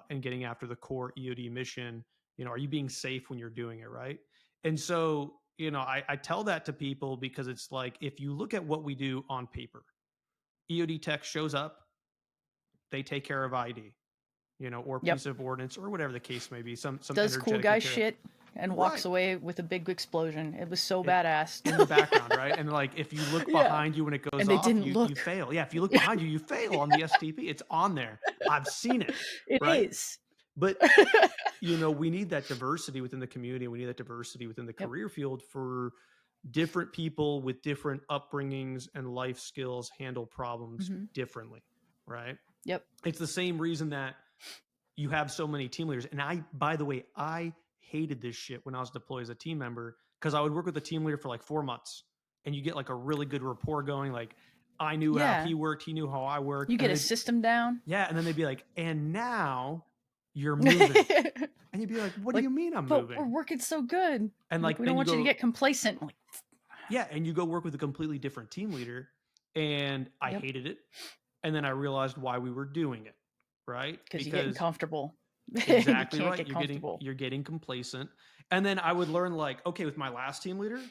Speaker 1: and getting after the core EOD mission? Are you being safe when you're doing it, right? And so, I tell that to people because it's like, if you look at what we do on paper, EOD tech shows up, they take care of ID, or
Speaker 2: Yep.
Speaker 1: piece of ordnance, or whatever the case may be, some
Speaker 2: Does cool
Speaker 1: energetic
Speaker 2: guy
Speaker 1: material.
Speaker 2: shit and walks
Speaker 1: Right.
Speaker 2: away with a big explosion. It was so
Speaker 1: It,
Speaker 2: badass.
Speaker 1: in the background, right? And like, if you look
Speaker 2: Yeah.
Speaker 1: behind you when it goes
Speaker 2: And they
Speaker 1: off,
Speaker 2: didn't
Speaker 1: you
Speaker 2: look.
Speaker 1: fail. Yeah, if you look behind you, you fail on the STP. It's on there. I've seen it,
Speaker 2: It
Speaker 1: right?
Speaker 2: is.
Speaker 1: But we need that diversity within the community. We need that diversity within the
Speaker 2: Yep.
Speaker 1: career field for different people with different upbringings and life skills handle problems
Speaker 2: Mm-hmm.
Speaker 1: differently, right?
Speaker 2: Yep.
Speaker 1: It's the same reason that you have so many team leaders. And by the way, I hated this shit when I was deployed as a team member, because I would work with a team leader for like 4 months, and you get like a really good rapport going. Like, I knew how
Speaker 2: Yeah.
Speaker 1: he worked, he knew how I worked.
Speaker 2: You
Speaker 1: And
Speaker 2: get a
Speaker 1: then
Speaker 2: system down.
Speaker 1: yeah, and then they'd be like, and now you're moving. And you'd be like, what do
Speaker 2: Like,
Speaker 1: you mean I'm
Speaker 2: but we're
Speaker 1: moving?
Speaker 2: working so good.
Speaker 1: And
Speaker 2: Like,
Speaker 1: like,
Speaker 2: we don't
Speaker 1: then you
Speaker 2: want you to
Speaker 1: go,
Speaker 2: get complacent. Like,
Speaker 1: yeah, and you go work with a completely different team leader. And I
Speaker 2: yep.
Speaker 1: hated it. And then I realized why we were doing it, right?
Speaker 2: Because you're getting
Speaker 1: Because
Speaker 2: comfortable. And you
Speaker 1: exactly
Speaker 2: can't
Speaker 1: right.
Speaker 2: get comfortable.
Speaker 1: You're getting complacent. And then I would learn, like, okay, with my last team leader,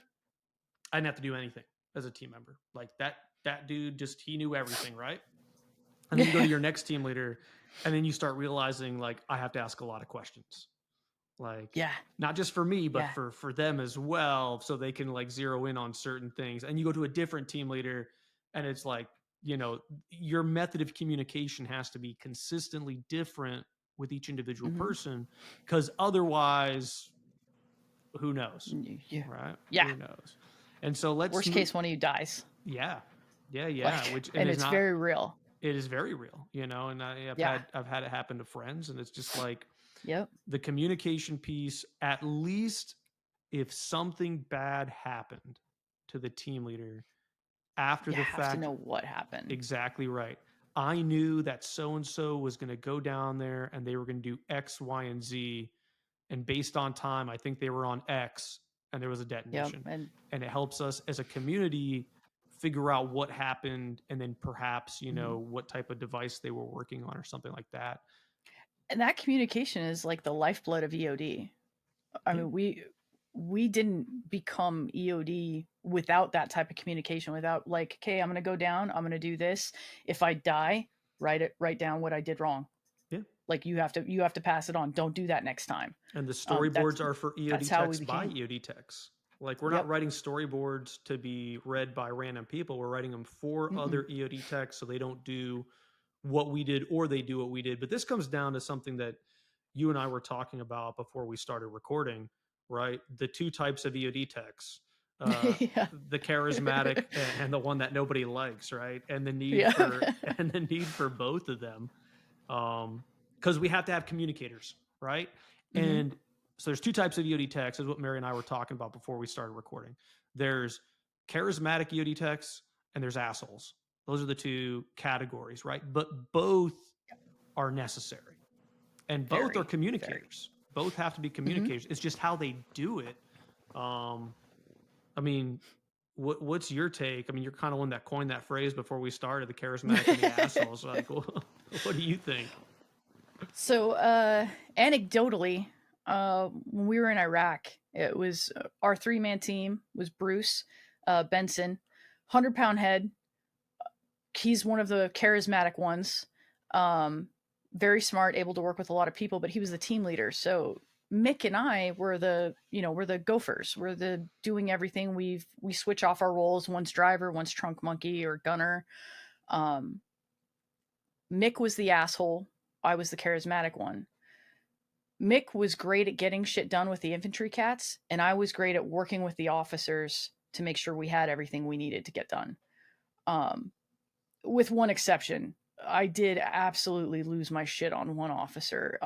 Speaker 1: I didn't have to do anything as a team member. Like, that dude, just, he knew everything, right? And then you go to your next team leader, And then you start realizing, like, I have to ask a lot of questions, like,
Speaker 2: Yeah.
Speaker 1: not just for me, but
Speaker 2: Yeah.
Speaker 1: for them as well, so they can like zero in on certain things. And you go to a different team leader, and it's like, your method of communication has to be consistently different with each individual
Speaker 2: Mm-hmm.
Speaker 1: person, because otherwise, who knows,
Speaker 2: Yeah.
Speaker 1: right?
Speaker 2: Yeah.
Speaker 1: Who knows? And so let's
Speaker 2: Worst
Speaker 1: move.
Speaker 2: case, one of you dies.
Speaker 1: Yeah, yeah.
Speaker 2: Like,
Speaker 1: Which, and
Speaker 2: and
Speaker 1: is
Speaker 2: it's
Speaker 1: not.
Speaker 2: very real.
Speaker 1: It is very real, and
Speaker 2: Yeah.
Speaker 1: I've had it happen to friends, and it's just like
Speaker 2: Yep.
Speaker 1: the communication piece. At least if something bad happened to the team leader after
Speaker 2: You
Speaker 1: the
Speaker 2: have to
Speaker 1: fact,
Speaker 2: know what happened.
Speaker 1: exactly right. I knew that so and so was going to go down there and they were going to do X, Y, and Z. And based on time, I think they were on X and there was a
Speaker 2: Yep.
Speaker 1: detonation. And it helps us as a community figure out what happened, and then perhaps,
Speaker 2: Mhm.
Speaker 1: what type of device they were working on or something like that.
Speaker 2: And that communication is like the lifeblood of EOD. I
Speaker 1: Yeah.
Speaker 2: mean, we didn't become EOD without that type of communication, without like, okay, I'm gonna go down, I'm gonna do this. If I die, write down what I did wrong.
Speaker 1: Yeah.
Speaker 2: Like you have to pass it on. Don't do that next time.
Speaker 1: And the
Speaker 2: That's
Speaker 1: storyboards are for
Speaker 2: that's
Speaker 1: EOD
Speaker 2: how we
Speaker 1: techs by
Speaker 2: became.
Speaker 1: EOD techs. Like, we're not
Speaker 2: Yep.
Speaker 1: writing storyboards to be read by random people. We're writing them for
Speaker 2: Mm-mm.
Speaker 1: other EOD techs so they don't do what we did or they do what we did. But this comes down to something that you and I were talking about before we started recording, right? The two types of EOD techs,
Speaker 2: Yeah.
Speaker 1: the charismatic and the one that nobody likes, right? And the need
Speaker 2: Yeah.
Speaker 1: for both of them, because we have to have communicators, right?
Speaker 2: Mm-hmm.
Speaker 1: And so there's two types of EOD techs, is what Mary and I were talking about before we started recording. There's charismatic EOD techs and there's assholes. Those are the two categories, right? But both are necessary, and both are
Speaker 2: Very, very.
Speaker 1: communicators. Both have to be
Speaker 2: Mm-hmm.
Speaker 1: communicators. It's just how they do it. Um, I mean, what's your take? I mean, you're kind of one that coined that phrase before we started, the charismatic and the assholes. Like, what do you think?
Speaker 2: So, anecdotally, when we were in Iraq, it was our 3-man team was Bruce, Benson, 100-pound head. He's one of the charismatic ones. Um, Very smart, able to work with a lot of people, but he was the team leader. So Mick and I were we're the gophers. We're the doing everything. We switch off our roles. One's driver, one's trunk monkey or gunner. Um, Mick was the asshole. I was the charismatic one. Mick was great at getting shit done with the infantry cats, and I was great at working with the officers to make sure we had everything we needed to get done. Um, with one exception, I did absolutely lose my shit on one officer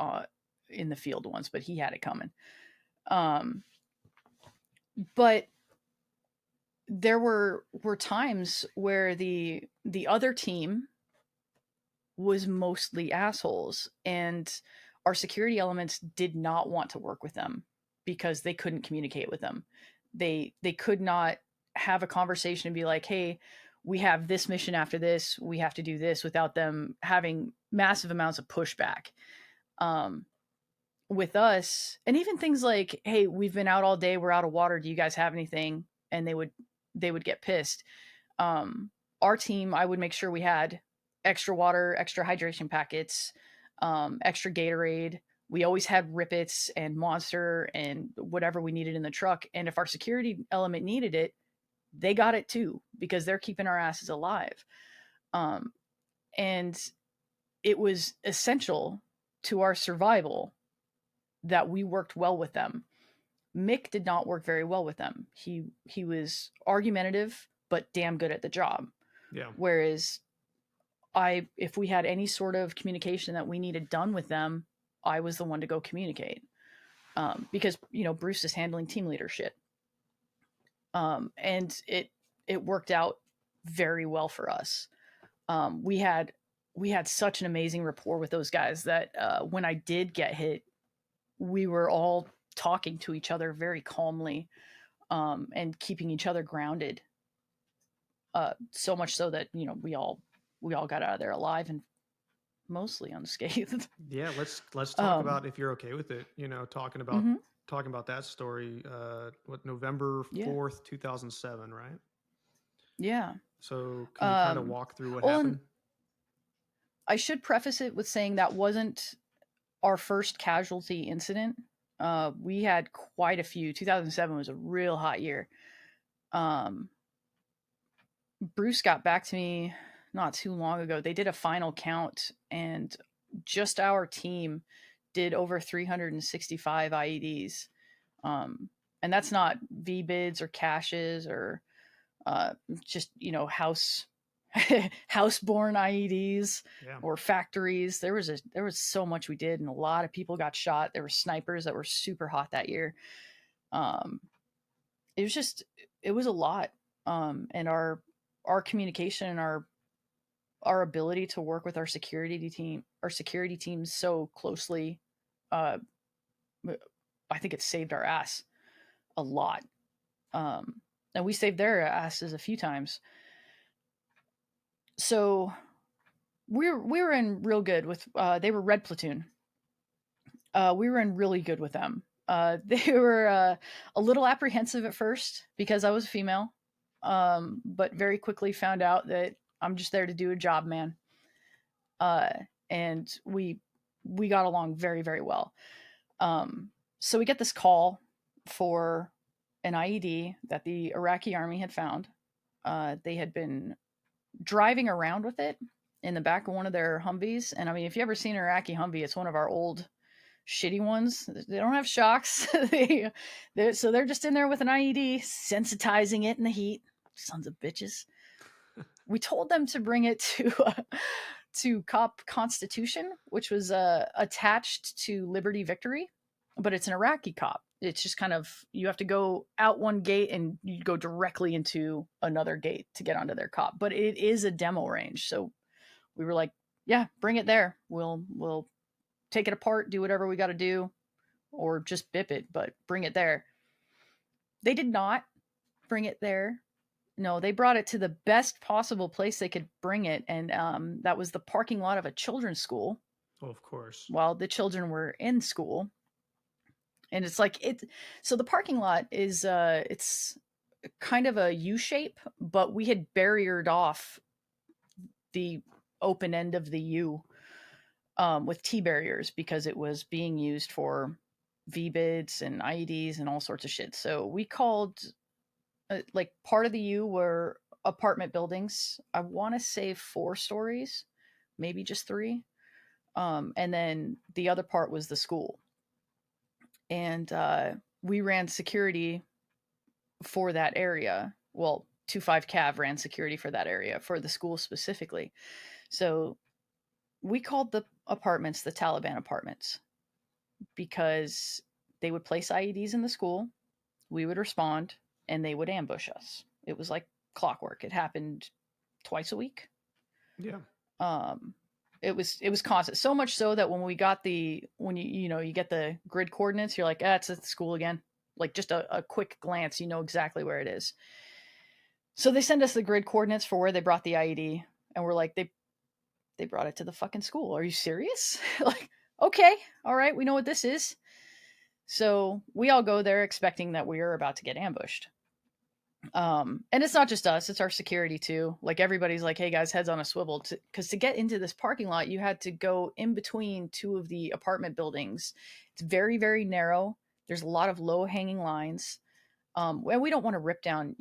Speaker 2: in the field once, but he had it coming. Um, but there were times where the other team was mostly assholes, and our security elements did not want to work with them because they couldn't communicate with them. They could not have a conversation and be like, hey, we have this mission after this, we have to do this, without them having massive amounts of pushback. um, with us, and even things like, hey, we've been out all day, we're out of water, do you guys have anything? And they would get pissed. Our team, I would make sure we had extra water, extra hydration packets, extra Gatorade. We always had Rippets and Monster and whatever we needed in the truck. And if our security element needed it, they got it too, because they're keeping our asses alive. Um, and it was essential to our survival that we worked well with them. Mick did not work very well with them. He was argumentative, but damn good at the job.
Speaker 1: Yeah.
Speaker 2: Whereas if we had any sort of communication that we needed done with them, I was the one to go communicate, because Bruce is handling team leader shit, and it worked out very well for us. We had such an amazing rapport with those guys that when I did get hit, we were all talking to each other very calmly, and keeping each other grounded. So much so that we all got out of there alive and mostly unscathed.
Speaker 1: Yeah, let's talk
Speaker 2: um,
Speaker 1: about, if you're okay with it,
Speaker 2: mm-hmm.
Speaker 1: talking about that story. What, November
Speaker 2: Yeah,
Speaker 1: 4th, 2007, right?
Speaker 2: yeah.
Speaker 1: So can you kind of
Speaker 2: Um,
Speaker 1: walk through what
Speaker 2: well, and
Speaker 1: happened?
Speaker 2: I should preface it with saying that wasn't our first casualty incident. We had quite a few. 2007 was a real hot year. Bruce got back to me not too long ago. They did a final count, and just our team did over 365 IEDs. And that's not VBIDs or caches or just, houseborn IEDs or factories. There was so much we did, and a lot of people got shot. There were snipers that were super hot that year. It was a lot. And our communication and our ability to work with our security teams so closely, I think it saved our ass a lot. And we saved their asses a few times. So we were in real good with, they were Red Platoon. We were in really good with them. They were a little apprehensive at first because I was a female, but very quickly found out that I'm just there to do a job, man. And we got along very, very well. So we get this call for an IED that the Iraqi army had found. They had been driving around with it in the back of one of their Humvees. And I mean, if you ever seen an Iraqi Humvee, it's one of our old shitty ones. They don't have shocks. So they're just in there with an IED, sensitizing it in the heat. Sons of bitches. We told them to bring it to Cop Constitution, which was attached to Liberty Victory, but it's an Iraqi cop. It's just kind of, you have to go out one gate and you go directly into another gate to get onto their cop. But it is a demo range. So we were like, yeah, bring it there. We'll take it apart, do whatever we got to do, or just bip it, but bring it there. They did not bring it there. No, they brought it to the best possible place they could bring it. And that was the parking lot of a children's school.
Speaker 1: Oh, of course.
Speaker 2: While the children were in school. And it's like so the parking lot is it's kind of a U shape, but we had barriered off the open end of the U with T barriers because it was being used for VBIDs and IEDs and all sorts of shit. So we called like part of the U were apartment buildings. I want to say 4 stories, maybe just 3. And then the other part was the school. And we ran security for that area. Well, 25 Cav ran security for that area, for the school specifically. So we called the apartments the Taliban apartments because they would place IEDs in the school, we would respond, and they would ambush us. It was like clockwork. It happened twice a week.
Speaker 1: Yeah.
Speaker 2: It was constant. So much so that when we got you get the grid coordinates, you're like, it's at the school again. Like just a quick glance, you know exactly where it is. So they send us the grid coordinates for where they brought the IED, and we're like, they brought it to the fucking school. Are you serious? Like, okay, all right, we know what this is. So we all go there expecting that we are about to get ambushed. And it's not just us, it's our security too. Like everybody's like, hey guys, heads on a swivel, because to get into this parking lot, you had to go in between 2 of the apartment buildings. It's very, very narrow. There's a lot of low hanging lines. And we don't want to rip down,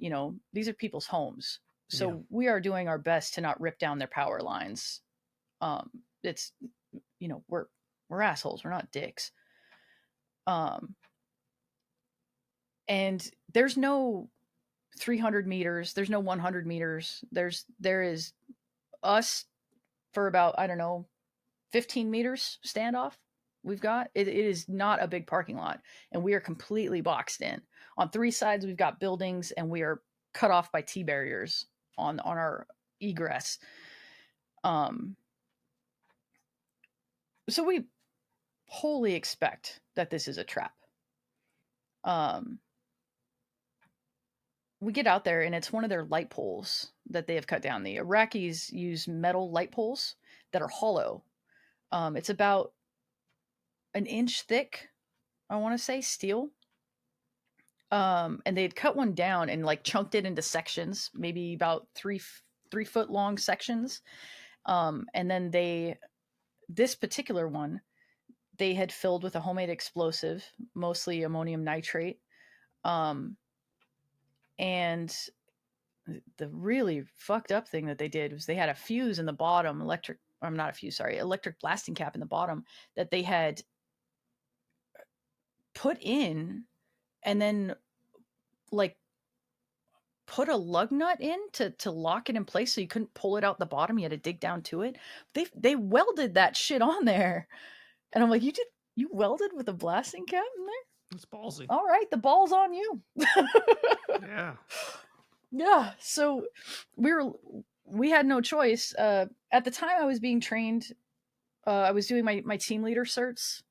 Speaker 2: these are people's homes. So we are doing our best to not rip down their power lines. It's, we're assholes. We're not dicks. And there's no 300 meters. There's no 100 meters. There is us for about, I don't know, 15 meters standoff. We've got, it is not a big parking lot, and we are completely boxed in. On 3 sides, we've got buildings, and we are cut off by T barriers on our egress. So we wholly expect that this is a trap. We get out there, and it's one of their light poles that they have cut down. The Iraqis use metal light poles that are hollow. It's about an inch thick, I want to say, steel. And they had cut one down and like chunked it into sections, maybe about 3 foot long sections. And then this particular one, they had filled with a homemade explosive, mostly ammonium nitrate. Um, and the really fucked up thing that they did was they had a fuse in the bottom, I'm not a fuse, sorry, electric blasting cap in the bottom that they had put in and then like put a lug nut in to lock it in place so you couldn't pull it out the bottom. You had to dig down to it. They welded that shit on there. And I'm like, you welded with a blasting cap in there?
Speaker 1: That's ballsy.
Speaker 2: All right, the ball's on you.
Speaker 1: Yeah.
Speaker 2: Yeah. So we had no choice. At the time I was being trained, I was doing my team leader certs.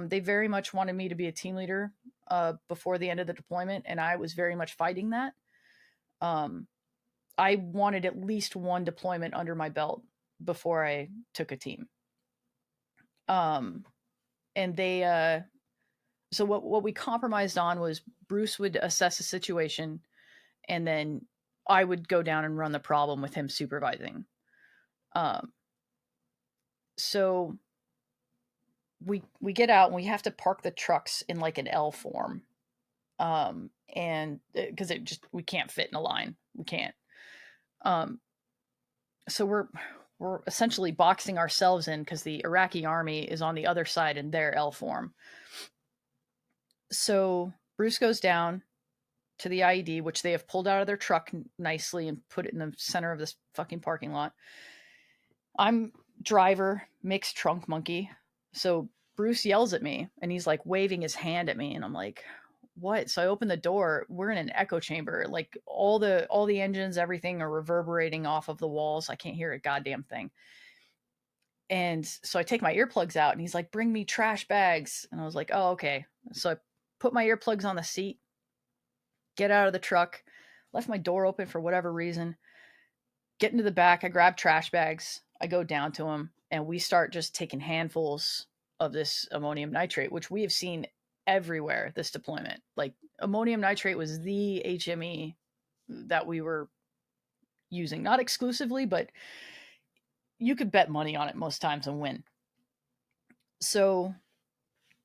Speaker 2: They very much wanted me to be a team leader before the end of the deployment, and I was very much fighting that. I wanted at least one deployment under my belt before I took a team. And they so what we compromised on was Bruce would assess the situation, and then I would go down and run the problem with him supervising. So we get out and we have to park the trucks in like an L form. And because we can't fit in a line. We can't. So we're essentially boxing ourselves in because the Iraqi army is on the other side in their L form. So Bruce goes down to the IED, which they have pulled out of their truck nicely and put it in the center of this fucking parking lot. I'm driver, mixed trunk monkey. So Bruce yells at me and he's like waving his hand at me. And I'm like, what? So I open the door. We're in an echo chamber. Like all the engines, everything are reverberating off of the walls. I can't hear a goddamn thing. And so I take my earplugs out and he's like, bring me trash bags. And I was like, oh, okay. So I put my earplugs on the seat, get out of the truck, left my door open for whatever reason, get into the back. I grab trash bags. I go down to him and we start just taking handfuls of this ammonium nitrate, which we have seen everywhere this deployment. Like ammonium nitrate was the HME that we were using, not exclusively, but you could bet money on it most times and win. So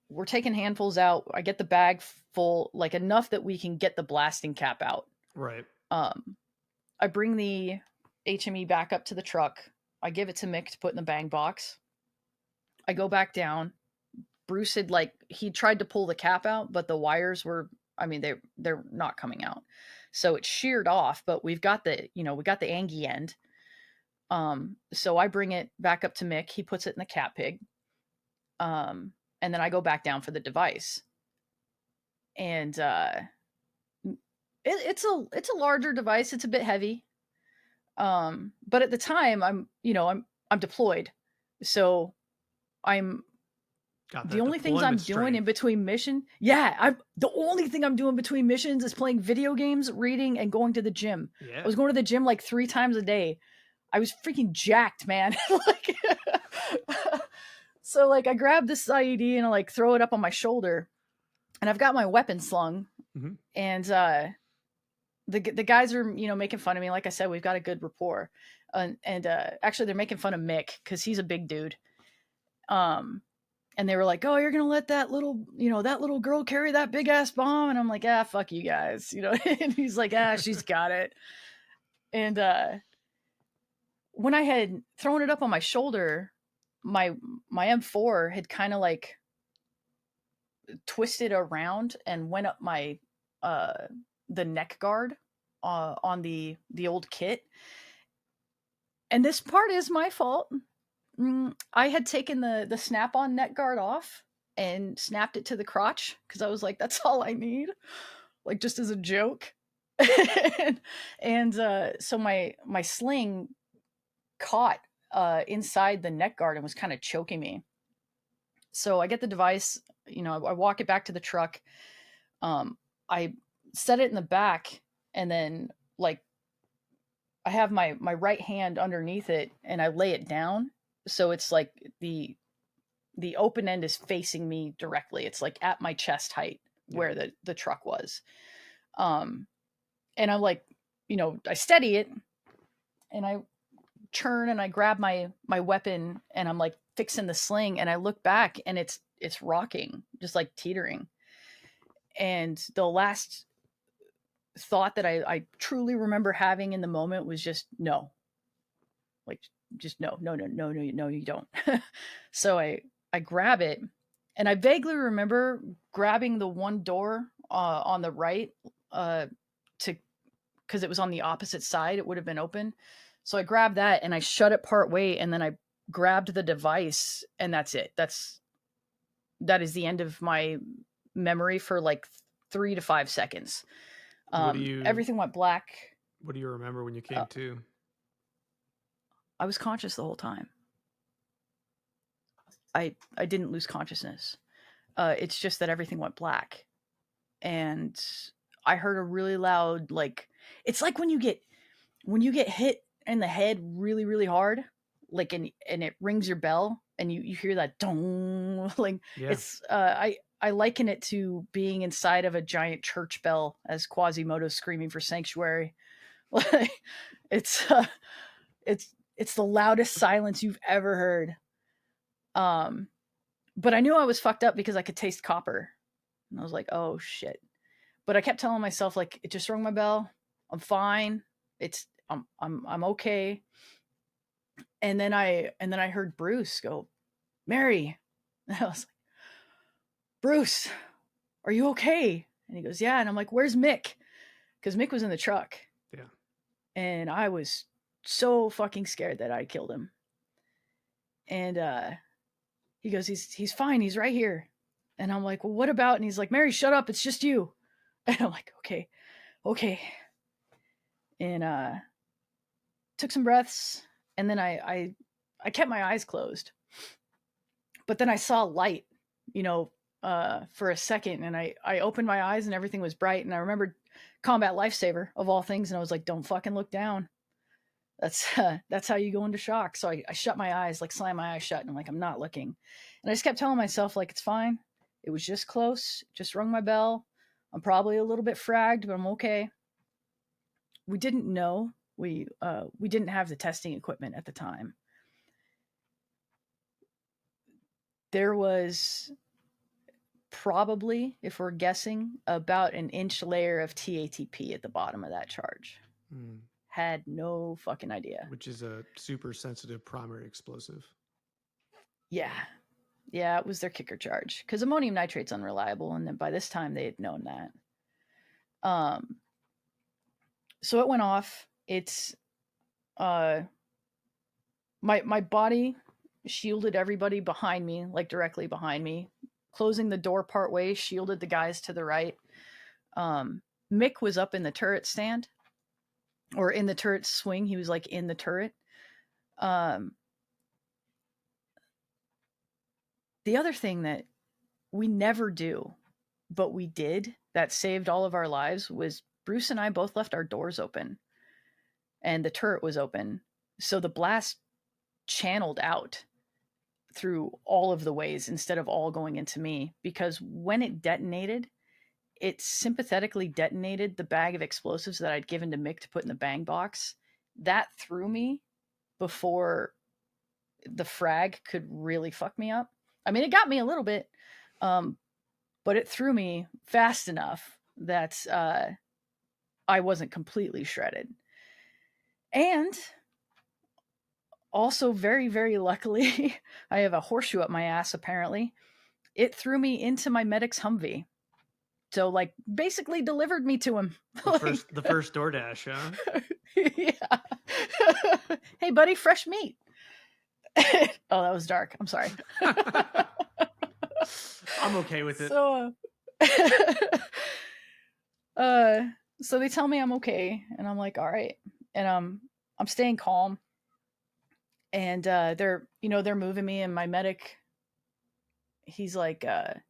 Speaker 2: we're taking handfuls out. I get the bag full, like enough that we can get the blasting cap out.
Speaker 1: Right.
Speaker 2: I bring the HME back up to the truck. I give it to Mick to put in the bang box. I go back down. Bruce had he tried to pull the cap out, but the wires were, they're not coming out. So it sheared off, but we've got the Angie end. So I bring it back up to Mick. He puts it in the cat pig. And then I go back down for the device. And it's a larger device. It's a bit heavy. But at the time I'm deployed. So I'm the only things I'm doing in between mission. Yeah, the only thing I'm doing between missions is playing video games, reading, and going to the gym. Yeah. I was going to the gym like 3 times a day. I was freaking jacked, man. So I grab this IED and I throw it up on my shoulder, and I've got my weapon slung. Mm-hmm. And the guys are making fun of me. Like I said, we've got a good rapport, and actually they're making fun of Mick because he's a big dude. And they were like, "Oh, you're gonna let that little girl carry that big ass bomb?" And I'm like, "Ah, fuck you guys," And he's like, "Ah, she's got it." And when I had thrown it up on my shoulder, my M4 had kind of twisted around and went up my the neck guard on the old kit. And this part is my fault. I had taken the snap-on neck guard off and snapped it to the crotch because I was like, that's all I need, just as a joke. and so my sling caught inside the neck guard and was kind of choking me. So I get the device, I walk it back to the truck. I set it in the back, and then I have my right hand underneath it and I lay it down. So it's the open end is facing me directly. It's at my chest height where the truck was. And I'm I steady it and I churn and I grab my weapon and I'm like fixing the sling and I look back and it's rocking, just like teetering. And the last thought that I truly remember having in the moment was just no. Like just no, you don't. So I grab it and I vaguely remember grabbing the one door on the right to because it was on the opposite side, it would have been open. So I grabbed that and I shut it part way and then I grabbed the device and that's it. That is the end of my memory for like 3 to 5 seconds. Everything went black.
Speaker 1: What do you remember when you came to?
Speaker 2: I was conscious the whole time. I didn't lose consciousness. It's just that everything went black. And I heard a really loud, like, it's like when you get hit in the head really, really hard, like, and it rings your bell and you hear that dong, like, yeah. It's, I liken it to being inside of a giant church bell as Quasimodo screaming for sanctuary. Like, it's the loudest silence you've ever heard. But I knew I was fucked up because I could taste copper. And I was like, oh shit. But I kept telling myself, like, it just rung my bell. I'm fine. I'm okay. And then I heard Bruce go, Mary. And I was like, Bruce, are you okay? And he goes, yeah. And I'm like, where's Mick? Because Mick was in the truck.
Speaker 1: Yeah.
Speaker 2: And I was so fucking scared that I killed him. And he goes, he's fine. He's right here. And I'm like, well, what about? And he's like, Mary, shut up. It's just you. And I'm like, okay. And took some breaths. And then I kept my eyes closed. But then I saw light, for a second. And I opened my eyes and everything was bright. And I remembered Combat Lifesaver of all things. And I was like, don't fucking look down. That's how you go into shock. So I shut my eyes, like slammed my eyes shut. And I'm like, I'm not looking. And I just kept telling myself, like, it's fine. It was just close. Just rung my bell. I'm probably a little bit fragged, but I'm okay. We didn't know. We didn't have the testing equipment at the time. There was probably, if we're guessing, about an inch layer of TATP at the bottom of that charge. Had no fucking idea.
Speaker 1: Which is a super sensitive primary explosive.
Speaker 2: Yeah, it was their kicker charge because ammonium nitrate's unreliable, and then by this time they had known that. So it went off. It's my body shielded everybody behind me, like directly behind me. Closing the door part way shielded the guys to the right. Mick was up in the turret stand, or in the turret swing. He was like in the turret. The other thing that we never do, but we did, that saved all of our lives, was Bruce and I both left our doors open and the turret was open. So the blast channeled out through all of the ways instead of all going into me, because when it detonated, it sympathetically detonated the bag of explosives that I'd given to Mick to put in the bang box. That threw me before the frag could really fuck me up. I mean, it got me a little bit, but it threw me fast enough that I wasn't completely shredded. And also, very, very luckily, I have a horseshoe up my ass, apparently. It threw me into my medic's Humvee. So, like, basically delivered me to him.
Speaker 1: The first DoorDash, huh?
Speaker 2: Yeah. Hey, buddy, fresh meat. Oh, that was dark. I'm sorry.
Speaker 1: I'm okay with it.
Speaker 2: So they tell me I'm okay, and I'm like, all right. And I'm staying calm. And they're moving me, and my medic, he's like, I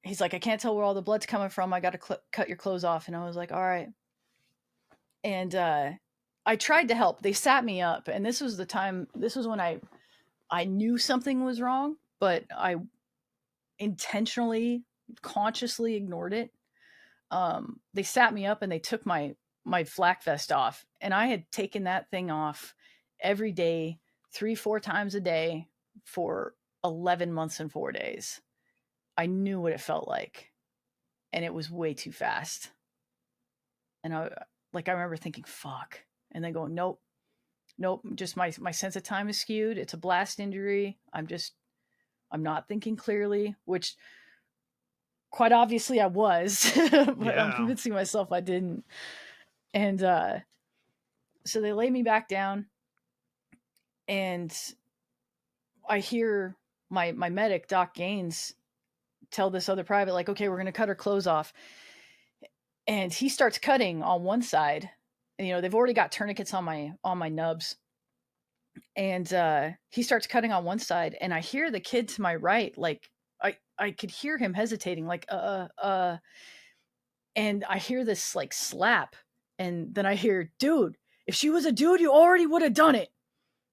Speaker 2: can't tell where all the blood's coming from. I got to cut your clothes off. And I was like, all right. And I tried to help. They sat me up, and this was when I knew something was wrong, but I intentionally, consciously ignored it. They sat me up and they took my flak vest off, and I had taken that thing off every day, 3-4 times a day for 11 months and 4 days. I knew what it felt like, and it was way too fast. And I remember thinking, fuck, and then going, nope, just my sense of time is skewed. It's a blast injury. I'm not thinking clearly, which quite obviously I was, but I'm convincing myself I didn't. And so they lay me back down, and I hear my medic, Doc Gaines, tell this other private, like, okay, we're going to cut her clothes off. And he starts cutting on one side. And, you know, they've already got tourniquets on my nubs. And he starts cutting on one side, and I hear the kid to my right, like, I could hear him hesitating, like, and I hear this like slap, and then I hear, dude, if she was a dude, you already would have done it.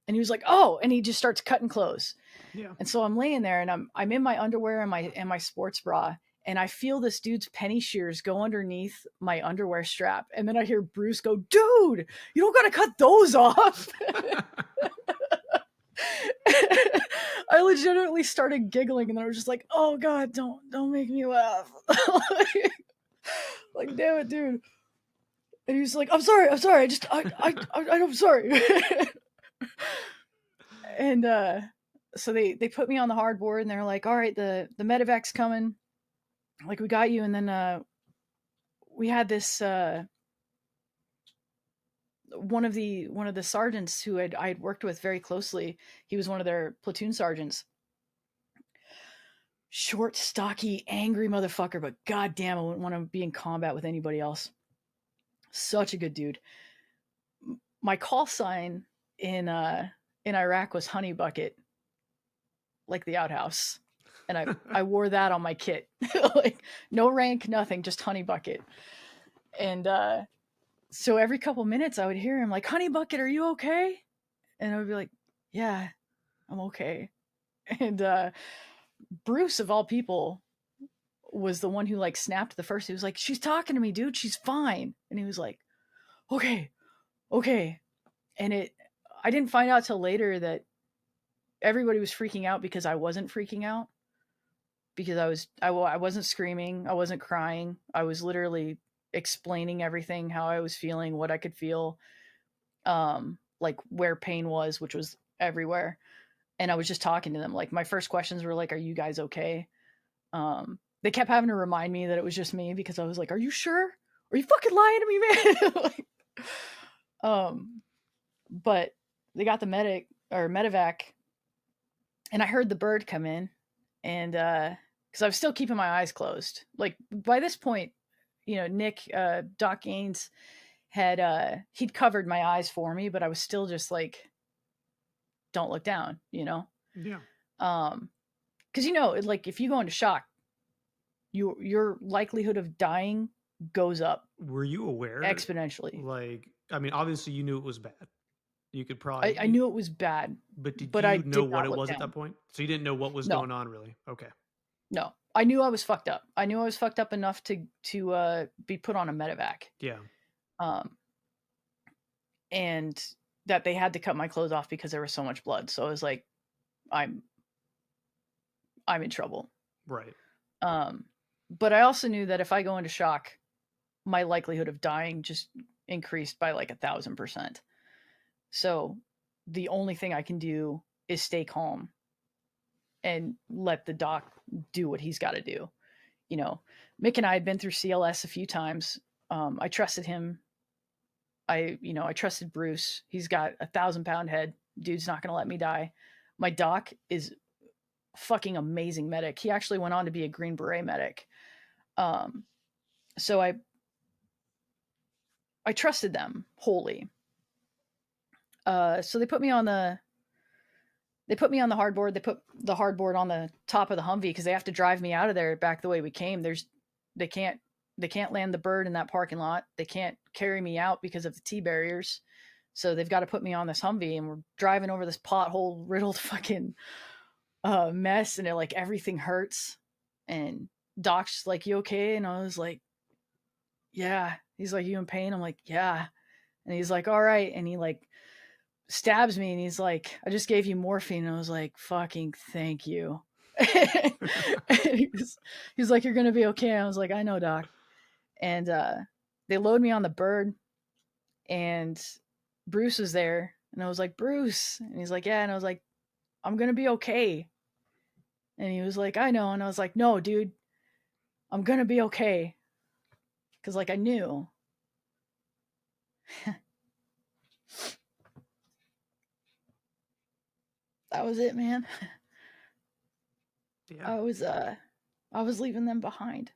Speaker 2: And he was like, oh, and he just starts cutting clothes.
Speaker 1: Yeah.
Speaker 2: And so I'm laying there, and I'm in my underwear and my sports bra, and I feel this dude's penny shears go underneath my underwear strap. And then I hear Bruce go, dude, you don't got to cut those off. I legitimately started giggling, and then I was just like, oh God, don't make me laugh. like, damn it, dude. And he was like, I'm sorry. I'm sorry. And so they put me on the hardboard, and they're like, all right, the medevac's coming. Like, we got you. And then we had this one of the sergeants who I had worked with very closely. He was one of their platoon sergeants. Short, stocky, angry motherfucker, but goddamn, I wouldn't want to be in combat with anybody else. Such a good dude. My call sign in Iraq was Honey Bucket, like the outhouse. And I wore that on my kit. Like, no rank, nothing, just Honey Bucket. And so every couple minutes I would hear him like, Honey Bucket, are you okay? And I would be like, yeah, I'm okay. And Bruce, of all people, was the one who like snapped the first. He was like, she's talking to me, dude. She's fine. And he was like, okay. And I didn't find out till later that everybody was freaking out because I wasn't freaking out. Because I wasn't screaming. I wasn't crying. I was literally explaining everything, how I was feeling, what I could feel, like where pain was, which was everywhere. And I was just talking to them. Like, my first questions were like, are you guys okay? They kept having to remind me that it was just me, because I was like, are you sure? Are you fucking lying to me, man? Like, but they got the medevac, and I heard the bird come in, and because I was still keeping my eyes closed. Like, by this point, you know, Nick, Doc Gaines he'd covered my eyes for me, but I was still just like, don't look down, you know?
Speaker 1: Yeah.
Speaker 2: Because, you know, like, if you go into shock, your likelihood of dying goes up.
Speaker 1: Were you aware?
Speaker 2: Exponentially.
Speaker 1: Like, I mean, obviously you knew it was bad. You could probably...
Speaker 2: I knew it was bad.
Speaker 1: But did
Speaker 2: I
Speaker 1: you know
Speaker 2: did
Speaker 1: what
Speaker 2: not
Speaker 1: it
Speaker 2: look
Speaker 1: was
Speaker 2: down.
Speaker 1: at that point? So you didn't know what was going on, really? Okay.
Speaker 2: No. I knew I was fucked up. I knew I was fucked up enough to be put on a medevac.
Speaker 1: Yeah.
Speaker 2: And that they had to cut my clothes off because there was so much blood. So I was like, I'm in trouble.
Speaker 1: Right.
Speaker 2: But I also knew that if I go into shock, my likelihood of dying just increased by like 1,000%. So the only thing I can do is stay calm and let the doc do what he's got to do. You know, Mick and I had been through CLS a few times. I trusted him. I trusted Bruce. He's got a 1,000-pound head. Dude's not going to let me die. My doc is fucking amazing medic. He actually went on to be a Green Beret medic. So I trusted them wholly. So they put me on the hardboard. They put the hardboard on the top of the Humvee because they have to drive me out of there back the way we came. They can't land the bird in that parking lot. They can't carry me out because of the T-barriers. So they've got to put me on this Humvee, and we're driving over this pothole riddled fucking mess, and it, like, everything hurts. And Doc's like, you okay? And I was like, yeah. He's like, you in pain? I'm like, yeah. And he's like, all right. And he like stabs me and he's like, I just gave you morphine. And I was like, fucking thank you. And he's like, you're going to be okay. I was like, I know, doc. And they load me on the bird and Bruce was there. And I was like, Bruce. And he's like, yeah. And I was like, I'm going to be okay. And he was like, I know. And I was like, no, dude, I'm going to be okay. Because, like, I knew. That was it, man.
Speaker 1: Yeah.
Speaker 2: I was leaving them behind.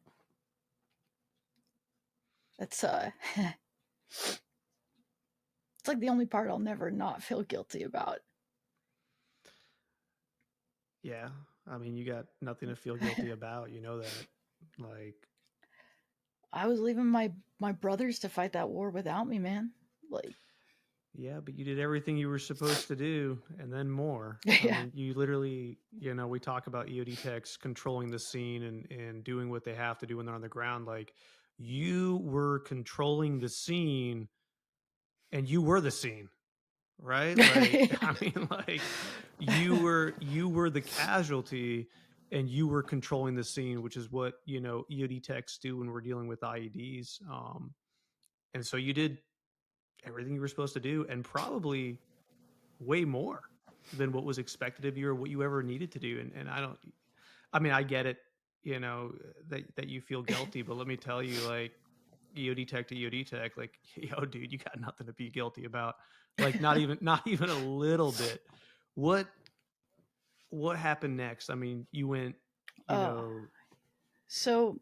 Speaker 2: That's it's like the only part I'll never not feel guilty about.
Speaker 1: Yeah. I mean, you got nothing to feel guilty about. You know that. Like,
Speaker 2: I was leaving my brothers to fight that war without me, man. Like,
Speaker 1: yeah, but you did everything you were supposed to do and then more.
Speaker 2: yeah.
Speaker 1: I mean, you literally, you know, we talk about EOD techs controlling the scene and doing what they have to do when they're on the ground. Like, you were controlling the scene and you were the scene, right? Like, I mean, like you were the casualty and you were controlling the scene, which is what, you know, EOD techs do when we're dealing with IEDs. And so you did everything you were supposed to do and probably way more than what was expected of you or what you ever needed to do. And I mean, I get it, you know, that you feel guilty, but let me tell you, like, EOD tech to EOD tech, like, yo, dude, you got nothing to be guilty about. Like, not even a little bit. What happened next? I mean, you went, you know.
Speaker 2: So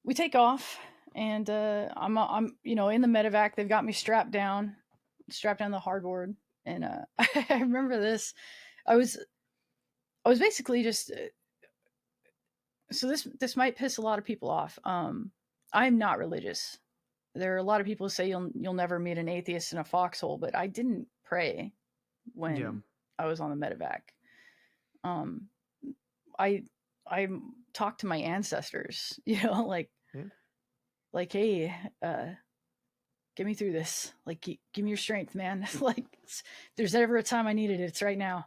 Speaker 2: we take off and I'm you know, in the medevac. They've got me strapped down the hardboard. And I remember this. I was basically just so this might piss a lot of people off. I'm not religious. There are a lot of people who say you'll never meet an atheist in a foxhole, but I didn't pray when
Speaker 1: Yeah.
Speaker 2: I was on the medevac. Um, I I talked to my ancestors, you know,
Speaker 1: Yeah.
Speaker 2: like, hey, get me through this. Like, give me your strength, man. Like, if there's ever a time I needed it, it's right now.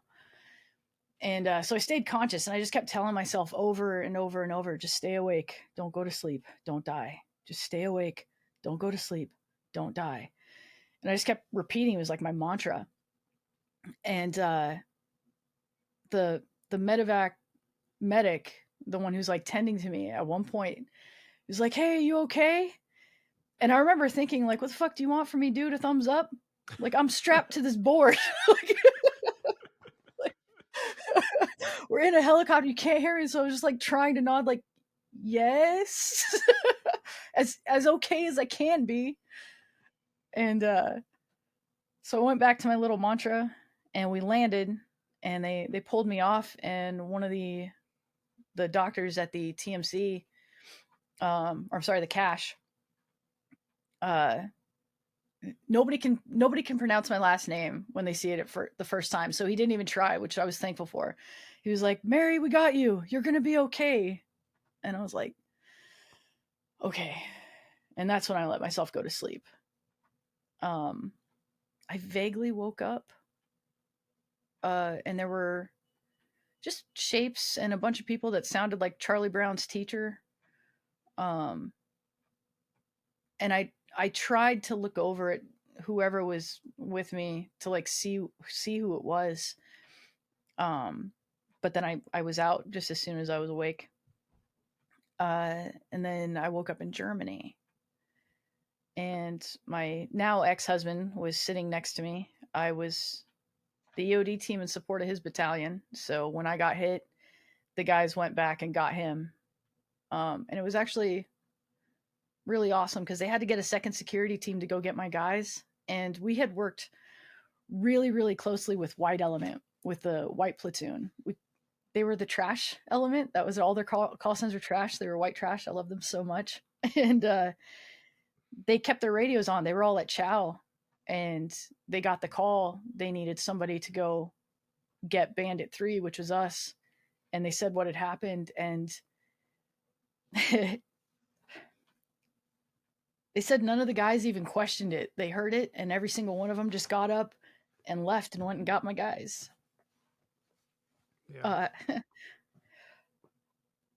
Speaker 2: And so I stayed conscious, and I just kept telling myself over and over and over, just stay awake, don't go to sleep, don't die. Just stay awake, don't go to sleep, don't die. And I just kept repeating. It was like my mantra. And the medevac medic, the one who's like tending to me, at one point was like, hey, you okay? And I remember thinking, like, what the fuck do you want from me, dude? A thumbs up? Like, I'm strapped to this board. Like, we're in a helicopter, you can't hear me. So I was just like trying to nod, like, yes. as okay as I can be. And so I went back to my little mantra and we landed and they pulled me off, and one of the doctors at the TMC, or sorry, the cache, uh, nobody can pronounce my last name when they see it for the first time. So he didn't even try, which I was thankful for. He was like, Mary, we got you. You're going to be okay. And I was like, okay. And that's when I let myself go to sleep. I vaguely woke up, and there were just shapes and a bunch of people that sounded like Charlie Brown's teacher. And I tried to look over at whoever was with me to like see who it was. But then I was out just as soon as I was awake. And then I woke up in Germany, and my now ex-husband was sitting next to me. I was the EOD team in support of his battalion. So when I got hit, the guys went back and got him. And it was actually really awesome because they had to get a second security team to go get my guys. And we had worked really, really closely with White Element, with the White Platoon. They were the trash element. That was all their call signs were trash. They were white trash. I love them so much. And they kept their radios on. They were all at Chow, and they got the call. They needed somebody to go get Bandit 3, which was us. And they said what had happened. And they said none of the guys even questioned it. They heard it, and every single one of them just got up and left and went and got my guys.
Speaker 1: Yeah.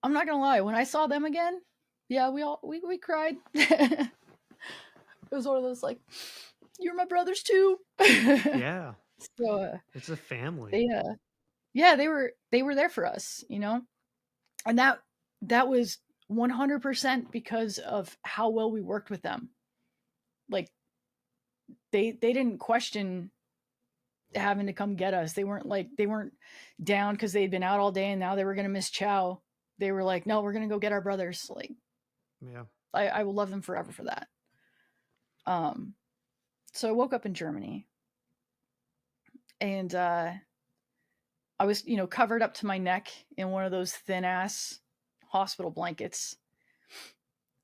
Speaker 2: I'm not gonna lie, when I saw them again, yeah, we cried. It was one of those like, you're my brothers too.
Speaker 1: Yeah.
Speaker 2: So
Speaker 1: It's a family.
Speaker 2: they yeah, they were there for us, you know? And that was 100% because of how well we worked with them. Like they didn't question having to come get us. They weren't down because they'd been out all day and now they were gonna miss chow. They were like, no, we're gonna go get our brothers. Like,
Speaker 1: Yeah.
Speaker 2: I will love them forever for that. So I woke up in Germany, and I was, covered up to my neck in one of those thin ass hospital blankets,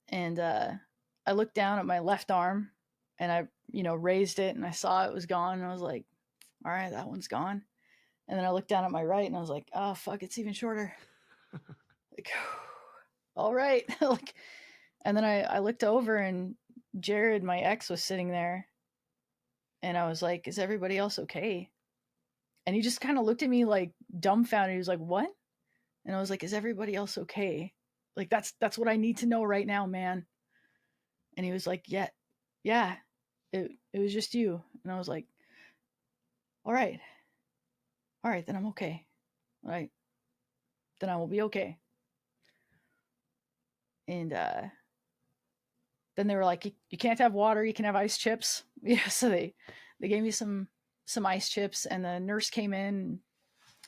Speaker 2: and I looked down at my left arm, and I, raised it, and I saw it was gone, and I was like, all right, that one's gone. And then I looked down at my right, and I was like, oh fuck, it's even shorter. Like, all right, like, and then I looked over, and Jared, my ex, was sitting there, and I was like, is everybody else okay? And he just kind of looked at me like dumbfounded. He was like, what? And I was like, is everybody else okay? Like, that's what I need to know right now, man. And he was like, yeah, it was just you. And I was like, all right, then I'm okay. All right, then I will be okay. And then they were like, you can't have water, you can have ice chips. Yeah, so they gave me some ice chips, and the nurse came in.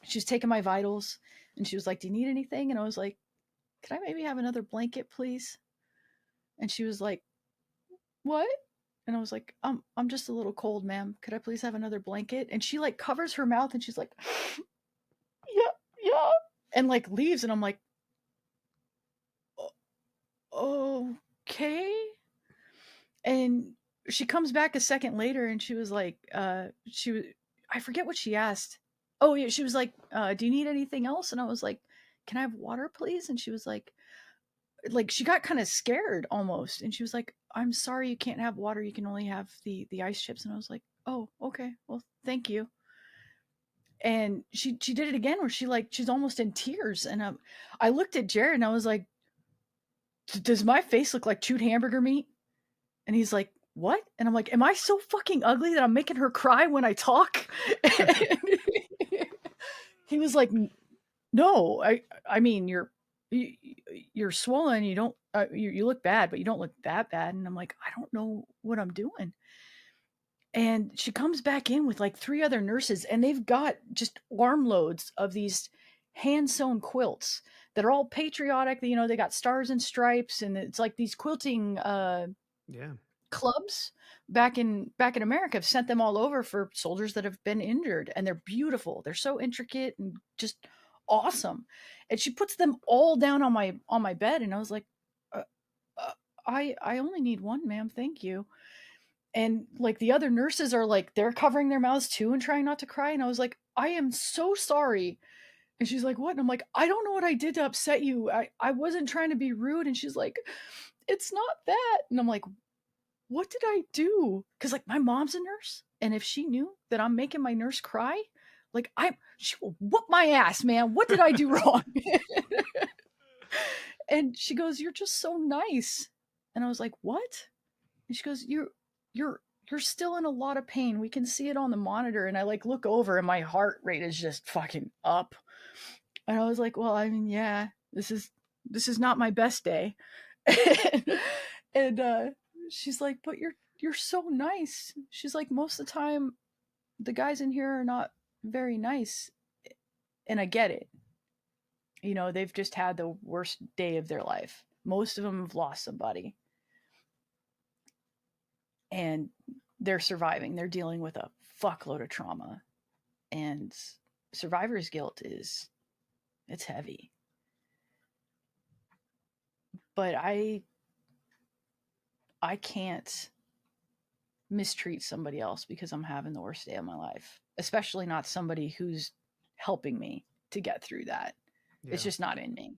Speaker 2: She was taking my vitals, and she was like, do you need anything? And I was like, could I maybe have another blanket, please? And she was like, what? And I was like, I'm just a little cold, ma'am. Could I please have another blanket? And she like covers her mouth, and she's like, yeah, and like leaves. And I'm like, okay. And she comes back a second later, and she was like, I forget what she asked. Oh yeah, she was like, do you need anything else? And I was like, can I have water, please? And she was like, she got kind of scared almost, and she was like, I'm sorry, you can't have water, you can only have the ice chips. And I was like, oh, okay, well, thank you. And she did it again, where she's almost in tears. And I looked at Jared, and I was like, does my face look like chewed hamburger meat? And he's like, what? And I'm like, am I so fucking ugly that I'm making her cry when I talk? He was like, no, I mean, you're swollen. You don't, you look bad, but you don't look that bad. And I'm like, I don't know what I'm doing. And she comes back in with like 3 other nurses, and they've got just armloads of these hand sewn quilts that are all patriotic. They got stars and stripes, and it's like these quilting
Speaker 1: Yeah.
Speaker 2: clubs back in America have sent them all over for soldiers that have been injured, and they're beautiful. They're so intricate and just awesome. And she puts them all down on my bed, and I was like, I only need one, ma'am, thank you. And like the other nurses are like, they're covering their mouths too and trying not to cry. And I was like, I am so sorry. And she's like, what? And I'm like, I don't know what I did to upset you. I wasn't trying to be rude. And she's like, it's not that. And I'm like, what did I do? Because like my mom's a nurse, and if she knew that I'm making my nurse cry, like she will whoop my ass, man. What did I do wrong? And she goes, you're just so nice. And I was like, what? And she goes, you're still in a lot of pain. We can see it on the monitor. And I like look over, and my heart rate is just fucking up. And I was like, well, I mean, yeah, this is not my best day. And she's like, but you're so nice. She's like, most of the time the guys in here are not very nice. And I get it. They've just had the worst day of their life. Most of them have lost somebody. And they're surviving. They're dealing with a fuckload of trauma. And survivor's guilt it's heavy. But I can't mistreat somebody else because I'm having the worst day of my life, especially not somebody who's helping me to get through that. Yeah. It's just not in me.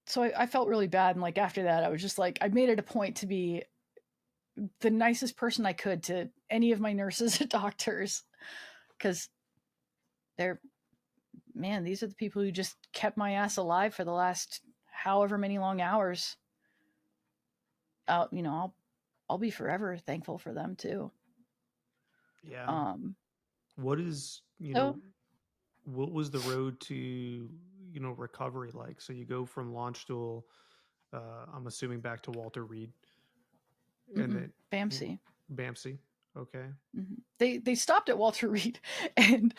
Speaker 2: So I felt really bad. And like after that, I was just like, I made it a point to be the nicest person I could to any of my nurses and doctors, because they're, man, these are the people who just kept my ass alive for the last however many long hours. I'll be forever thankful for them too.
Speaker 1: Yeah.
Speaker 2: Um,
Speaker 1: What is,
Speaker 2: so
Speaker 1: what was the road to, recovery like? So you go from launch stool, I'm assuming back to Walter Reed, and then
Speaker 2: BAMC.
Speaker 1: BAMC. Okay.
Speaker 2: They stopped at Walter Reed, and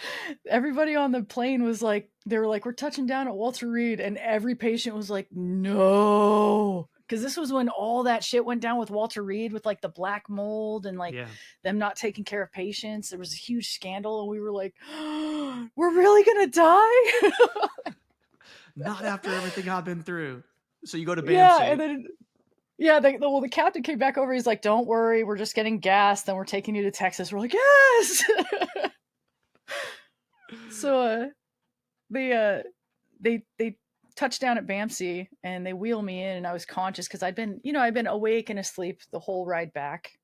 Speaker 2: everybody on the plane was like, they were like, we're touching down at Walter Reed, and every patient was like, no, because this was when all that shit went down with Walter Reed, with like the black mold and like them not taking care of patients. There was a huge scandal, and we were like, oh, we're really gonna die.
Speaker 1: Not after everything I've been through. So you go to BAMC.
Speaker 2: Yeah, and then the captain came back over. He's like, "Don't worry, we're just getting gas. Then we're taking you to Texas." We're like, "Yes!" So they touched down at BAMC and they wheel me in, and I was conscious because I'd been awake and asleep the whole ride back.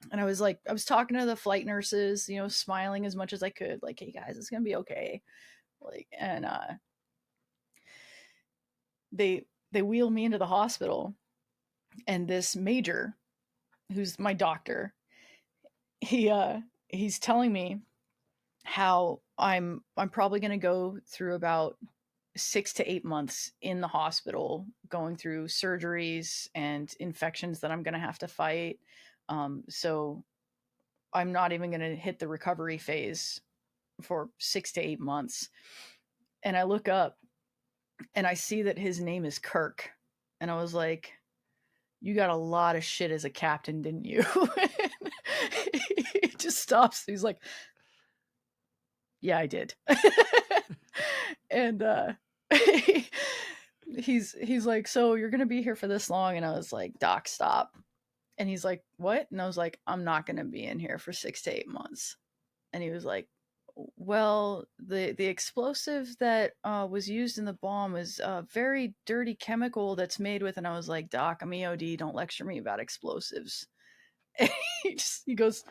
Speaker 2: And I was talking to the flight nurses, smiling as much as I could, like, "Hey guys, it's gonna be okay." Like, and they wheel me into the hospital, and this major, who's my doctor, he's telling me how I'm probably going to go through about 6 to 8 months in the hospital, going through surgeries and infections that I'm going to have to fight. So I'm not even going to hit the recovery phase for 6 to 8 months. And I look up and I see that his name is Kirk. And I was like, you got a lot of shit as a captain, didn't you? He just stops. He's like, yeah, I did. And he's like, so you're gonna be here for this long? And I was like, Doc, stop. And he's like, what? And I was like, I'm not gonna be in here for 6 to 8 months. And he was like, well, the explosive that was used in the bomb is a very dirty chemical that's made with. And I was like, Doc, I'm EOD. Don't lecture me about explosives. And he goes,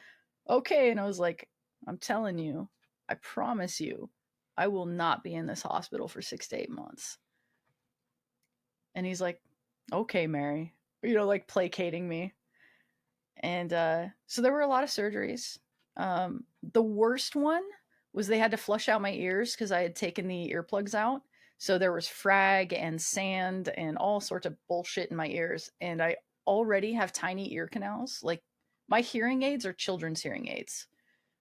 Speaker 2: okay. And I was like, I'm telling you, I promise you, I will not be in this hospital for 6 to 8 months. And he's like, okay, Mary, like placating me. And so there were a lot of surgeries. The worst one was they had to flush out my ears because I had taken the earplugs out. So there was frag and sand and all sorts of bullshit in my ears. And I already have tiny ear canals. Like, my hearing aids are children's hearing aids.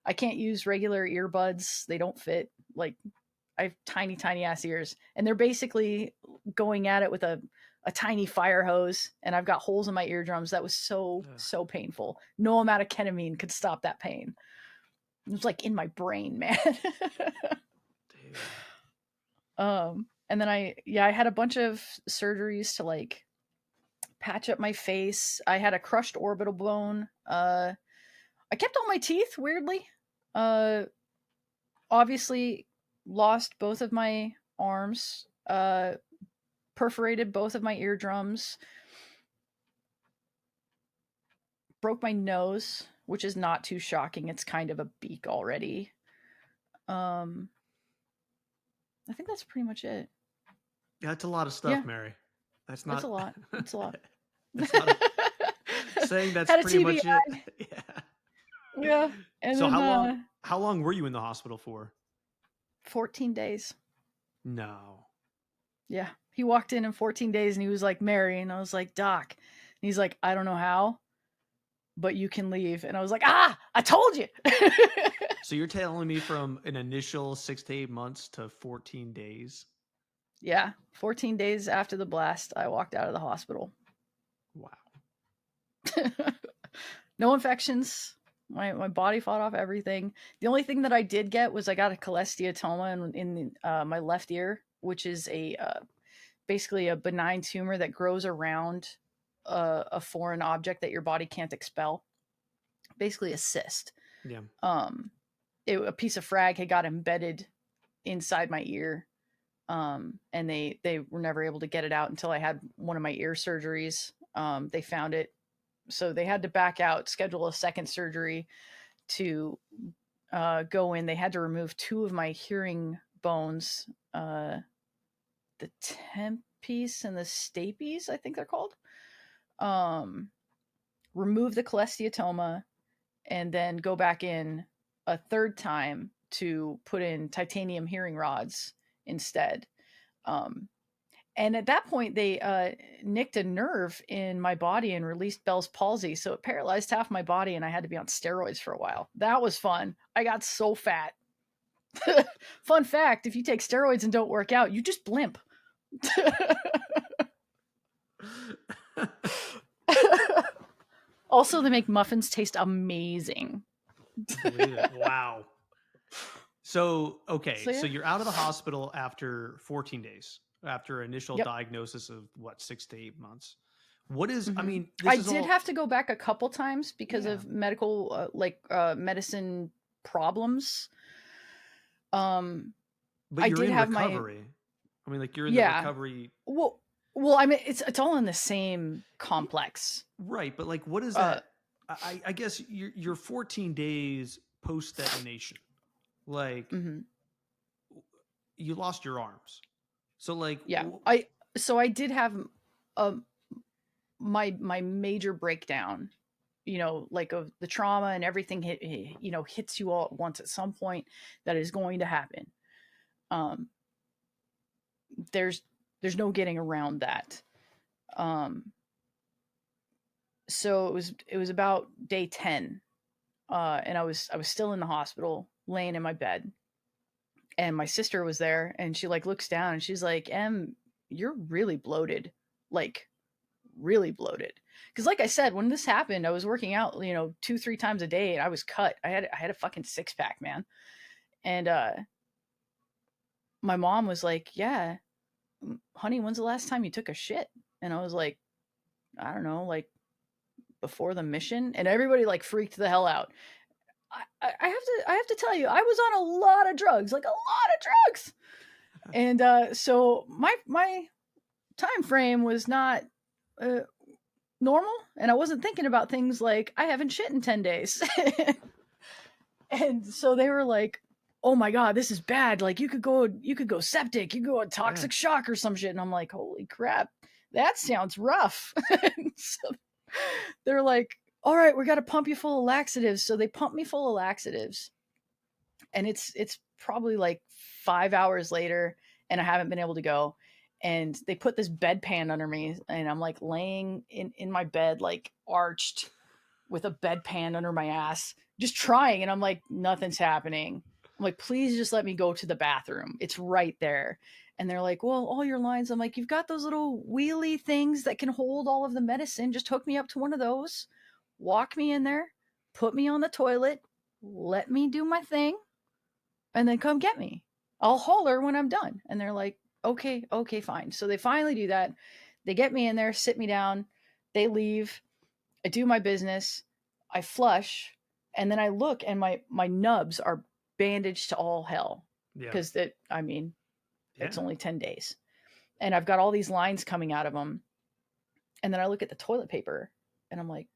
Speaker 2: I can't use regular earbuds. They don't fit. Like, I have tiny, tiny ass ears. And they're basically going at it with a tiny fire hose. And I've got holes in my eardrums. That was so painful. No amount of ketamine could stop that pain. It was like in my brain, man. And then I had a bunch of surgeries to like patch up my face. I had a crushed orbital bone. I kept all my teeth, weirdly. Obviously lost both of my arms. Perforated both of my eardrums. Broke my nose, which is not too shocking. It's kind of a beak already. I think that's pretty much it.
Speaker 1: Yeah, that's a lot of stuff, Mary. That's not.
Speaker 2: It's a lot. It's a lot.
Speaker 1: That's not saying that's pretty much it. Yeah.
Speaker 2: Yeah. And
Speaker 1: so
Speaker 2: then,
Speaker 1: how long were you in the hospital for?
Speaker 2: 14 days.
Speaker 1: No.
Speaker 2: Yeah. He walked in 14 days and he was like, Mary. And I was like, Doc. And he's like, I don't know how, but you can leave. And I was like, I told you.
Speaker 1: So you're telling me from an initial 6 to 8 months to 14 days?
Speaker 2: Yeah. 14 days after the blast, I walked out of the hospital.
Speaker 1: Wow.
Speaker 2: No infections. My body fought off everything. The only thing that I did get was I got a cholesteatoma in my left ear, which is basically a benign tumor that grows around a foreign object that your body can't expel. Basically a cyst.
Speaker 1: Yeah.
Speaker 2: A piece of frag had got embedded inside my ear, and they were never able to get it out until I had one of my ear surgeries. They found it So they had to back out, schedule a second surgery to go in. They had to remove 2 of my hearing bones, the tempies and the stapes, I think they're called. Remove the cholesteatoma, and then go back in a third time to put in titanium hearing rods instead. And at that point, they nicked a nerve in my body and released Bell's palsy. So it paralyzed half my body, and I had to be on steroids for a while. That was fun. I got so fat. Fun fact, if you take steroids and don't work out, you just blimp. Also, they make muffins taste amazing.
Speaker 1: Believe it. Wow. So, okay. So you're out of the hospital after 14 days, after initial diagnosis of what, 6 to 8 months. What is, I mean,
Speaker 2: I did have to go back a couple times because of medical, medicine problems.
Speaker 1: But you're in recovery. I mean, like, you're in the recovery.
Speaker 2: Well, I mean, it's all in the same complex.
Speaker 1: Right. But like, what is that? I guess you're 14 days post detonation. Like, you lost your arms. So like,
Speaker 2: I did have my major breakdown, you know, like of the trauma and everything hits you all at once at some point. That is going to happen. There's no getting around that. So it was about day 10, and I was still in the hospital, laying in my bed, and my sister was there, and she like looks down and she's like, "Em, you're really bloated, like really bloated." Because like I said, when this happened, I was working out, 2-3 times a day, and I was cut. I had a fucking 6-pack, man. And my mom was like, "Yeah, honey, when's the last time you took a shit?" And I was like, "I don't know, like before the mission." And everybody like freaked the hell out. I have to tell you, I was on a lot of drugs, like a lot of drugs. And so my time frame was not normal, and I wasn't thinking about things like I haven't shit in 10 days. And so they were like, "Oh my god, this is bad. Like you could go septic, you could go on toxic shock or some shit." And I'm like, "Holy crap, that sounds rough." So they're like, "All right, we got to pump you full of laxatives." So they pumped me full of laxatives, and it's probably like 5 hours later, and I haven't been able to go. And they put this bedpan under me, and I'm like laying in my bed, like arched with a bedpan under my ass, just trying. And I'm like, nothing's happening. I'm like, "Please just let me go to the bathroom. It's right there." And they're like, "Well, all your lines." I'm like, "You've got those little wheelie things that can hold all of the medicine. Just hook me up to one of those, walk me in there, put me on the toilet, let me do my thing, and then come get me. I'll holler when I'm done." And they're like, okay, fine. So they finally do that. They get me in there, sit me down, they leave. I do my business. I flush, and then I look, and my nubs are bandaged to all hell. Because it's only 10 days. And I've got all these lines coming out of them. And then I look at the toilet paper, and I'm like,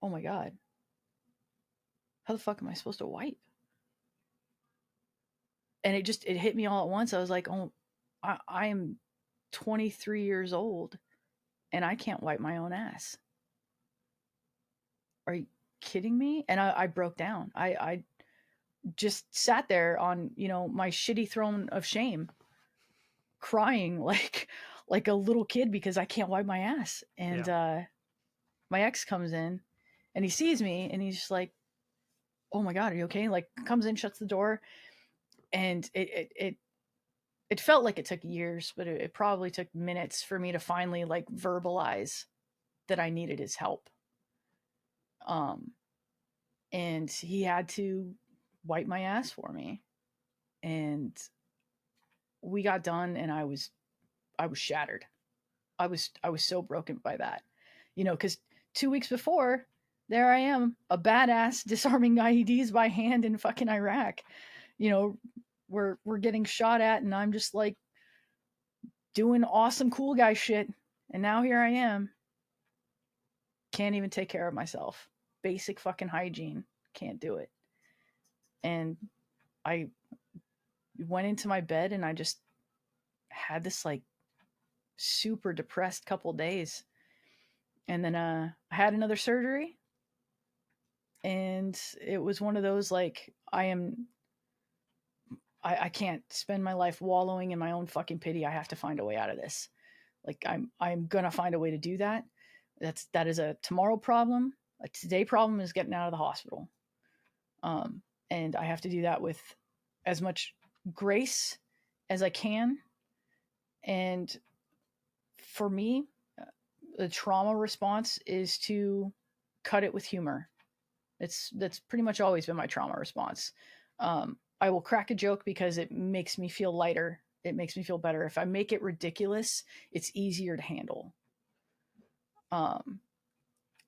Speaker 2: "Oh my god, how the fuck am I supposed to wipe?" And it hit me all at once. I was like, "Oh, I am 23 years old, and I can't wipe my own ass. Are you kidding me?" And I broke down. I just sat there on, my shitty throne of shame, crying like a little kid because I can't wipe my ass. And my ex comes in, and he sees me, and he's just like, "Oh my god, are you okay?" Like, comes in, shuts the door. And it felt like it took years, but it probably took minutes for me to finally like verbalize that I needed his help. And he had to wipe my ass for me. And we got done, and I was shattered. I was so broken by that. Because 2 weeks before, there I am, a badass disarming IEDs by hand in fucking Iraq. We're getting shot at, and I'm just like doing awesome cool guy shit. And now here I am. Can't even take care of myself. Basic fucking hygiene. Can't do it. And I went into my bed and I just had this like super depressed couple days. And then I had another surgery. And it was one of those like, I can't spend my life wallowing in my own fucking pity. I have to find a way out of this. Like I'm gonna find a way to do that. That is a tomorrow problem. A today problem is getting out of the hospital. And I have to do that with as much grace as I can. And for me, the trauma response is to cut it with humor. That's pretty much always been my trauma response. I will crack a joke because it makes me feel lighter. It makes me feel better. If I make it ridiculous, it's easier to handle. And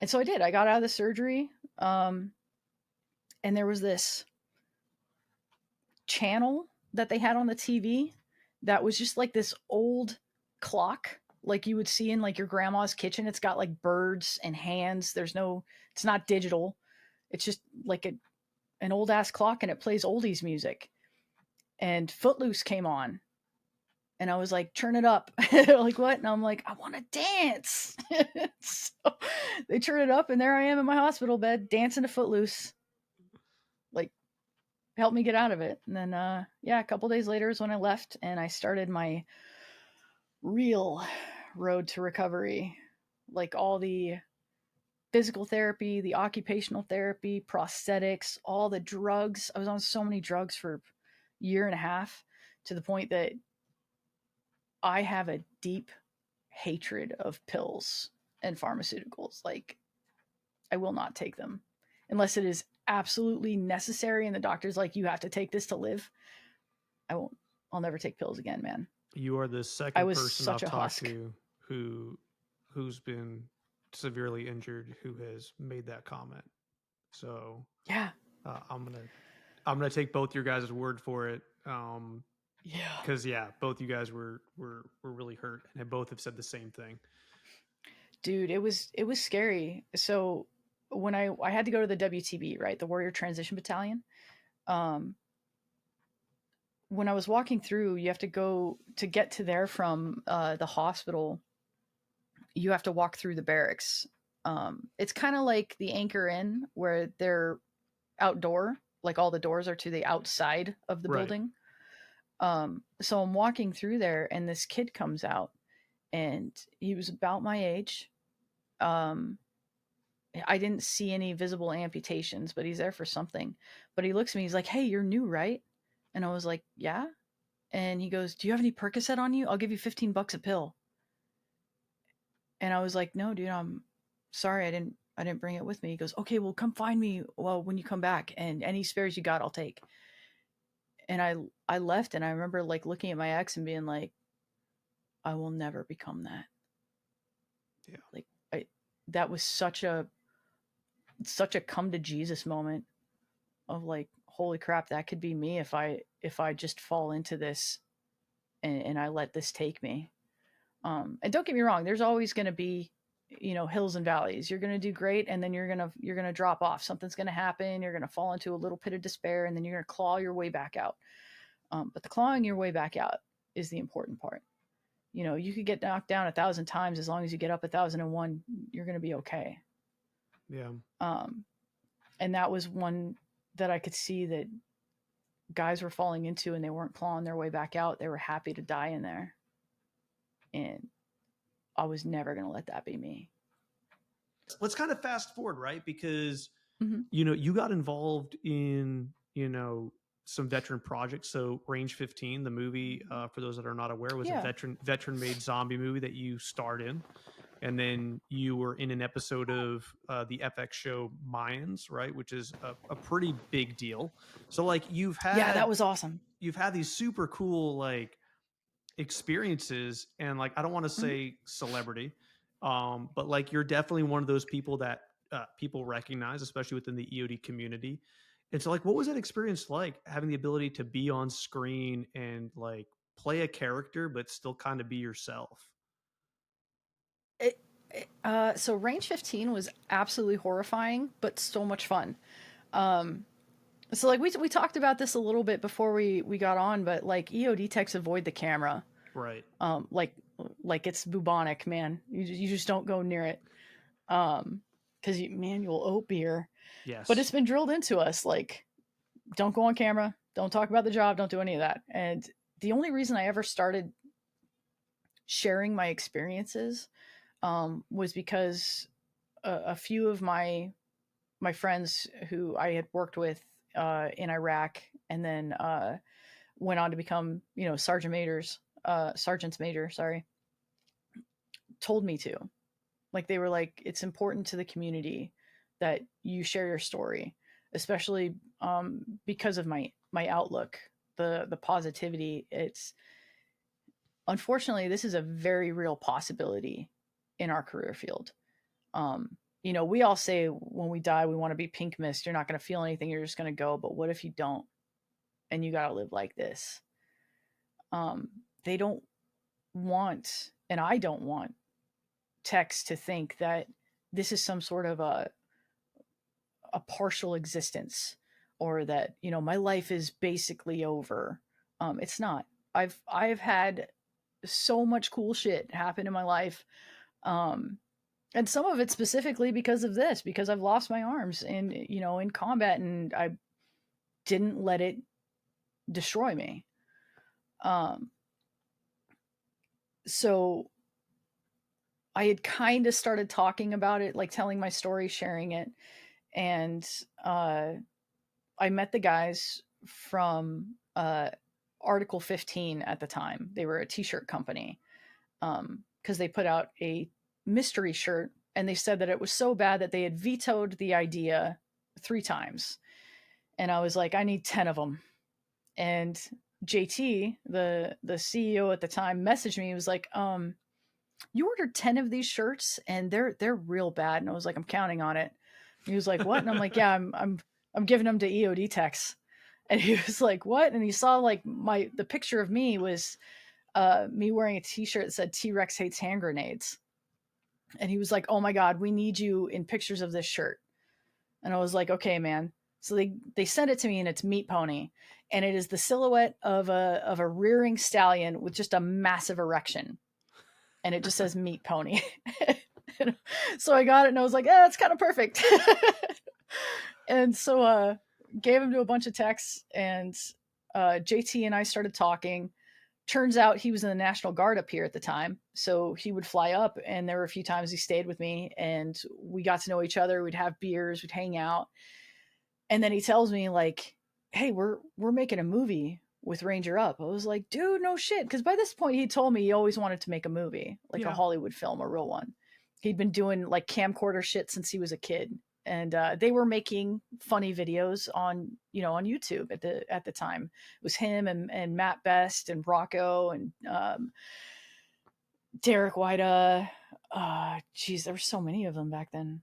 Speaker 2: so I did. I got out of the surgery, and there was this channel that they had on the TV that was just like this old clock, like you would see in like your grandma's kitchen. It's got like birds and hands. It's not digital. It's just like an old ass clock, and it plays oldies music. And Footloose came on, and I was like, turn it up. Like, what? And I'm like, I want to dance. So they turn it up, and there I am in my hospital bed dancing to Footloose. Like, help me get out of it. And then, a couple days later is when I left, and I started my real road to recovery. Like, all the physical therapy, the occupational therapy, prosthetics, all the drugs. I was on so many drugs for a year and a half, to the point that I have a deep hatred of pills and pharmaceuticals. Like, I will not take them unless it is absolutely necessary and the doctor's like, you have to take this to live. I won't. I'll never take pills again, man.
Speaker 1: You are the second person I've talked to who's been severely injured who has made that comment. So
Speaker 2: yeah,
Speaker 1: I'm gonna take both your guys' word for it. Because both you guys were really hurt, and both have said the same thing.
Speaker 2: Dude, it was scary. So when I had to go to the WTB, right, the Warrior Transition Battalion, when I was walking through, you have to go to get to there from the hospital. You have to walk through the barracks. It's kind of like the Anchor Inn, where they're outdoor, like all the doors are to the outside of the building. So I'm walking through there, and this kid comes out, and he was about my age. I didn't see any visible amputations, but he's there for something. But he looks at me, he's like, "Hey, you're new, right?" And I was like, "Yeah." And he goes, "Do you have any Percocet on you? I'll give you $15 a pill." And I was like, "No, dude, I'm sorry, I didn't bring it with me." He goes, "Okay, well, come find me when you come back, and any spares you got, I'll take." And I left, and I remember like looking at my ex and being like, I will never become that.
Speaker 1: Yeah.
Speaker 2: Like that was such a come to Jesus moment of like, holy crap, that could be me if I just fall into this and I let this take me. And don't get me wrong, there's always going to be, hills and valleys. You're going to do great, and then you're going to drop off. Something's going to happen. You're going to fall into a little pit of despair, and then you're going to claw your way back out. But the clawing your way back out is the important part. You could get knocked down 1,000 times. As long as you get up 1,001, you're going to be okay.
Speaker 1: Yeah.
Speaker 2: And that was one that I could see that guys were falling into, and they weren't clawing their way back out. They were happy to die in there. And I was never going to let that be me.
Speaker 1: Let's kind of fast forward, right? Because, you got involved in, some veteran projects. So Range 15, the movie, for those that are not aware, was a veteran made zombie movie that you starred in. And then you were in an episode of the FX show Mayans, right? Which is a pretty big deal. So like
Speaker 2: that was awesome.
Speaker 1: You've had these super cool like experiences, and like I don't want to say celebrity, but like you're definitely one of those people that people recognize, especially within the EOD community. And so like, what was that experience like, having the ability to be on screen and like play a character but still kind of be yourself?
Speaker 2: So Range 15 was absolutely horrifying, but so much fun. So like we talked about this a little bit before we got on, but like EOD techs avoid the camera.
Speaker 1: Right.
Speaker 2: Like it's bubonic, man. You just don't go near it. Because you'll oat beer. But it's
Speaker 1: Yes.
Speaker 2: been drilled into us, like, don't go on camera, don't talk about the job, don't do any of that. And the only reason I ever started sharing my experiences was because a few of my friends who I had worked with in Iraq, and then went on to become, sergeants major, sorry, told me to. Like, they were like, it's important to the community that you share your story, especially because of my outlook, the positivity. It's, unfortunately, this is a very real possibility in our career field. We all say when we die, we want to be pink mist. You're not going to feel anything. You're just going to go. But what if you don't? And you got to live like this. They don't want, and I don't want techs to think that this is some sort of a partial existence, or that, my life is basically over. It's not. I've had so much cool shit happen in my life. And some of it specifically because of this, because I've lost my arms in combat, and I didn't let it destroy me. So I had kind of started talking about it, like telling my story, sharing it. And I met the guys from Article 15 at the time. They were a t-shirt company, because they put out a mystery shirt, and they said that it was so bad that they had vetoed the idea 3 times. And I was like, I need 10 of them. And JT, the CEO at the time, messaged me. He was like, you ordered 10 of these shirts and they're real bad. And I was like, I'm counting on it. And he was like, what? And I'm like, yeah, I'm giving them to EOD techs. And he was like, what? And he saw like the picture of me was me wearing a t-shirt that said T-Rex hates hand grenades. And he was like, oh my God, we need you in pictures of this shirt. And I was like, okay, man. So they sent it to me, and it's Meat Pony. And it is the silhouette of a rearing stallion with just a massive erection. And it just says Meat Pony. So I got it, and I was like, it's kind of perfect. And so gave him to a bunch of techs, and JT and I started talking. Turns out he was in the National Guard up here at the time. So he would fly up, and there were a few times he stayed with me, and we got to know each other. We'd have beers, we'd hang out. And then he tells me, like, hey, we're making a movie with Ranger Up. I was like, dude, no shit. Because by this point, he told me he always wanted to make a movie, like a Hollywood film, a real one. He'd been doing like camcorder shit since he was a kid. And they were making funny videos on YouTube at the time. It was him and Matt Best and Rocco and Derek Wida. Geez, there were so many of them back then.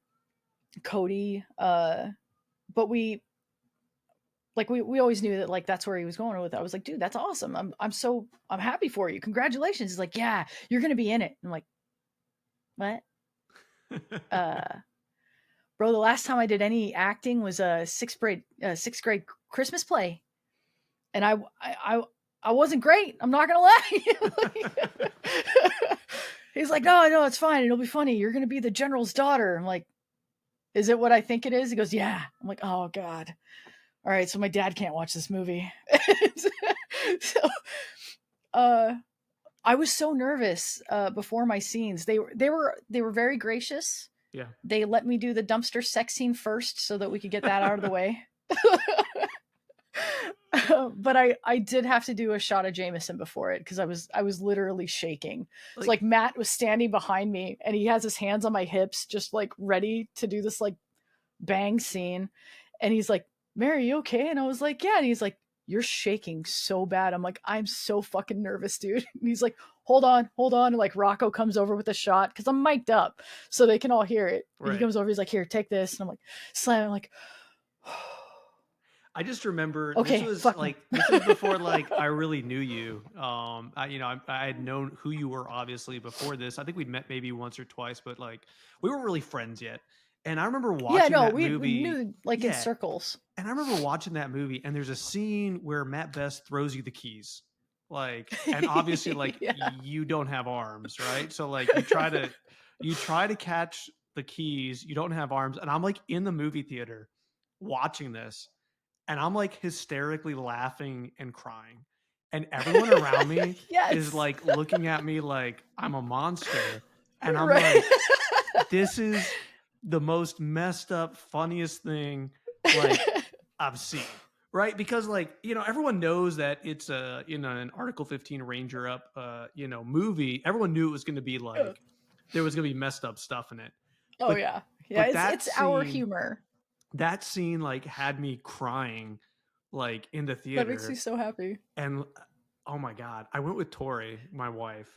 Speaker 2: Cody. But we always knew that, like, that's where he was going with it. I was like, dude, that's awesome. I'm happy for you. Congratulations. He's like, yeah, you're going to be in it. I'm like, what? Bro, the last time I did any acting was a sixth grade Christmas play. And I wasn't great. I'm not going to lie. He's like, no, it's fine. It'll be funny. You're going to be the general's daughter. I'm like, is it what I think it is? He goes, yeah. I'm like, oh God. All right. So my dad can't watch this movie. So, I was so nervous before my scenes. They were very gracious.
Speaker 1: Yeah.
Speaker 2: They let me do the dumpster sex scene first so that we could get that out of the way. But I did have to do a shot of Jameson before it, because I was literally shaking. It's like Matt was standing behind me, and he has his hands on my hips, just like ready to do this like bang scene. And he's like, Mary, you okay? And I was like, yeah. And he's like, you're shaking so bad. I'm like, I'm so fucking nervous, dude. And he's like, hold on. And like Rocco comes over with a shot, because I'm mic'd up so they can all hear it. Right. He comes over, he's like, here, take this. And I'm like, slam. I'm like,
Speaker 1: I just remember
Speaker 2: Okay, fuck me.
Speaker 1: this was before like I really knew you. I had known who you were obviously before this. I think we'd met maybe once or twice, but like we weren't really friends yet. And I remember
Speaker 2: Yeah,
Speaker 1: watching
Speaker 2: no,
Speaker 1: that
Speaker 2: we
Speaker 1: movie.
Speaker 2: knew like in
Speaker 1: Yeah,
Speaker 2: circles.
Speaker 1: and I remember watching that movie, and there's a scene where Matt Best throws you the keys, like, and obviously like
Speaker 2: Yeah.
Speaker 1: you don't have arms, right? So like you try to catch the keys, you don't have arms, and I'm like in the movie theater watching this, and I'm like hysterically laughing and crying. And everyone around me is
Speaker 2: Yes.
Speaker 1: like looking at me like I'm a monster. And I'm
Speaker 2: Right.
Speaker 1: like, this is the most messed up, funniest thing like I've seen. Right? Because like, everyone knows that it's an Article 15 Ranger Up movie. Everyone knew it was gonna be like there was gonna be messed up stuff in it.
Speaker 2: Oh
Speaker 1: But
Speaker 2: yeah. Yeah,
Speaker 1: but
Speaker 2: it's our humor.
Speaker 1: that scene like had me crying like in the
Speaker 2: That makes me
Speaker 1: theater.
Speaker 2: so happy.
Speaker 1: And oh my god, I went with Tori, my wife,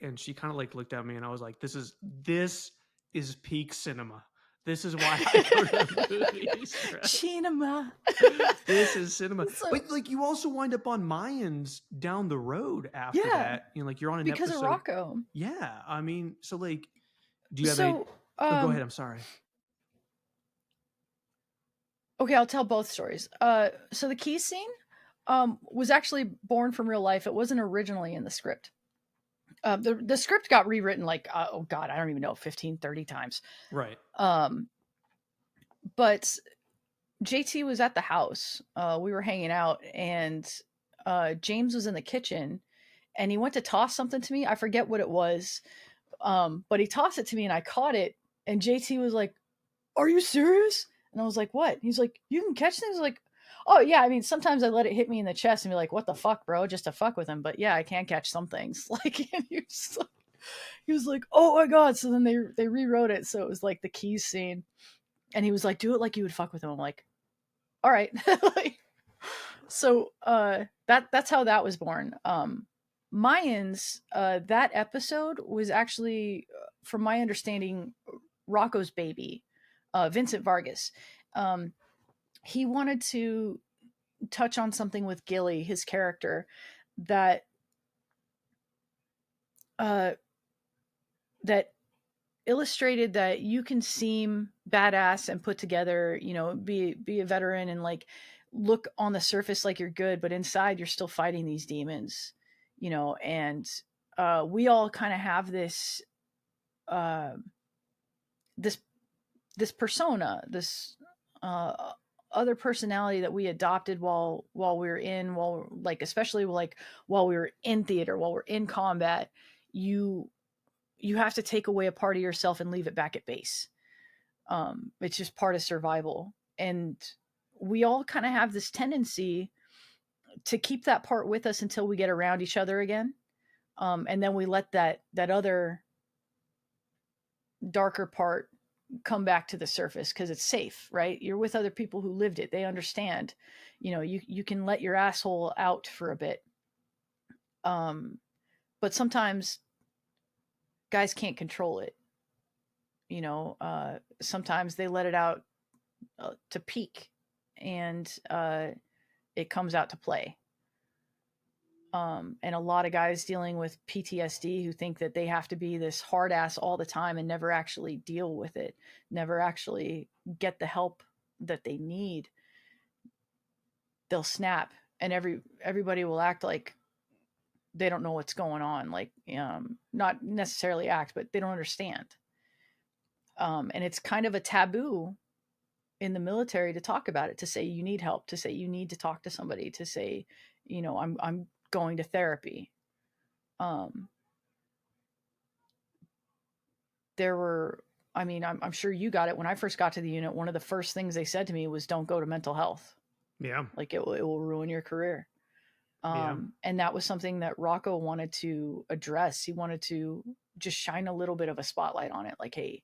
Speaker 1: and she kind of like looked at me, and I was like, this is peak cinema. This is why I go to the movies, right?
Speaker 2: Cinema.
Speaker 1: This is cinema.
Speaker 2: So
Speaker 1: But like you also wind up on Mayans down the road after
Speaker 2: yeah,
Speaker 1: that. Like you're on an
Speaker 2: because of
Speaker 1: episode.
Speaker 2: Rocco.
Speaker 1: Yeah. I mean, so like do you have any
Speaker 2: So
Speaker 1: oh, go ahead, I'm sorry.
Speaker 2: okay, I'll tell both stories. So the key scene was actually born from real life. It wasn't originally in the script. The script got rewritten like oh god, I don't even know, 15, 30 times.
Speaker 1: Right.
Speaker 2: Um but JT was at the house. We were hanging out, and James was in the kitchen, and he went to toss something to me. I forget what it was, but he tossed it to me, and I caught it. And JT was like, "Are you serious?" And I was like, "What?" He's like, "You can catch things." Like, "Oh yeah, I mean, sometimes I let it hit me in the chest and be like, what the fuck, bro?' Just to fuck with him. But yeah, I can catch some things." Like, and he was like, "Oh my god!" So then they rewrote it, so it was like the keys scene, and he was like, "Do it like you would fuck with him." I'm like, all right. Like, so that's how that was born. Mayans, that episode was actually, from my understanding, Rocco's baby, Vincent Vargas. Um, he wanted to touch on something with Gilly, his character, that uh, that illustrated that you can seem badass and put together, be a veteran and like look on the surface like you're good, but inside you're still fighting these demons, and we all kind of have uh, this this persona, this uh, other personality that we adopted while we were like, especially like while we were in theater, while we're in combat. You have to take away a part of yourself and leave it back at base. It's just part of survival. And we all kind of have this tendency to keep that part with us until we get around each other again. And then we let that other darker part come back to the surface because it's safe, right? You're with other people who lived it. They understand. You can let your asshole out for a bit. But sometimes guys can't control it. Sometimes they let it out to peak, and it comes out to play. And a lot of guys dealing with PTSD who think that they have to be this hard ass all the time and never actually deal with it, never actually get the help that they need. They'll snap, and everybody will act like they don't know what's going on, like not necessarily act, but they don't understand. And it's kind of a taboo in the military to talk about it, to say you need help, to say you need to talk to somebody, to say, I'm going to therapy. There were, I mean, I'm sure you got it. When I first got to the unit, one of the first things they said to me was, "Don't go to mental health.
Speaker 1: Yeah.
Speaker 2: Like it will ruin your career."
Speaker 1: Yeah.
Speaker 2: And that was something that Rocco wanted to address. He wanted to just shine a little bit of a spotlight on it. Like, hey,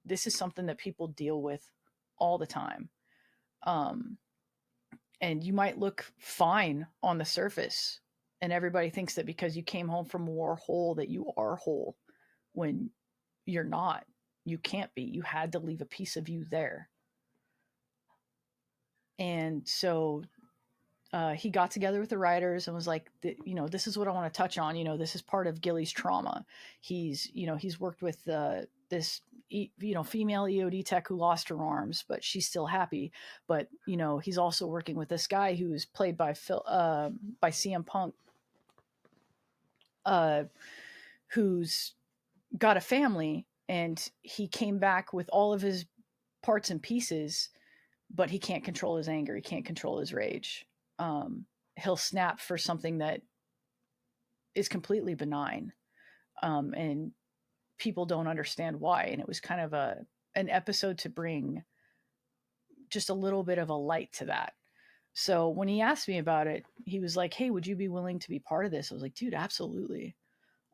Speaker 2: this is something that people deal with all the time. Um, and you might look fine on the surface, and everybody thinks that because you came home from war whole that you are whole, when you're not. You can't be. You had to leave a piece of you there. And so he got together with the writers and was like, this is what I want to touch on. This is part of Gilly's trauma. He's worked with this, female EOD tech who lost her arms, but she's still happy. But, he's also working with this guy who's played by by CM Punk, who's got a family, and he came back with all of his parts and pieces, but he can't control his anger. He can't control his rage. He'll snap for something that is completely benign. And people don't understand why. And it was kind of an episode to bring just a little bit of a light to that. So when he asked me about it, he was like, hey, would you be willing to be part of this? I was like, dude, absolutely.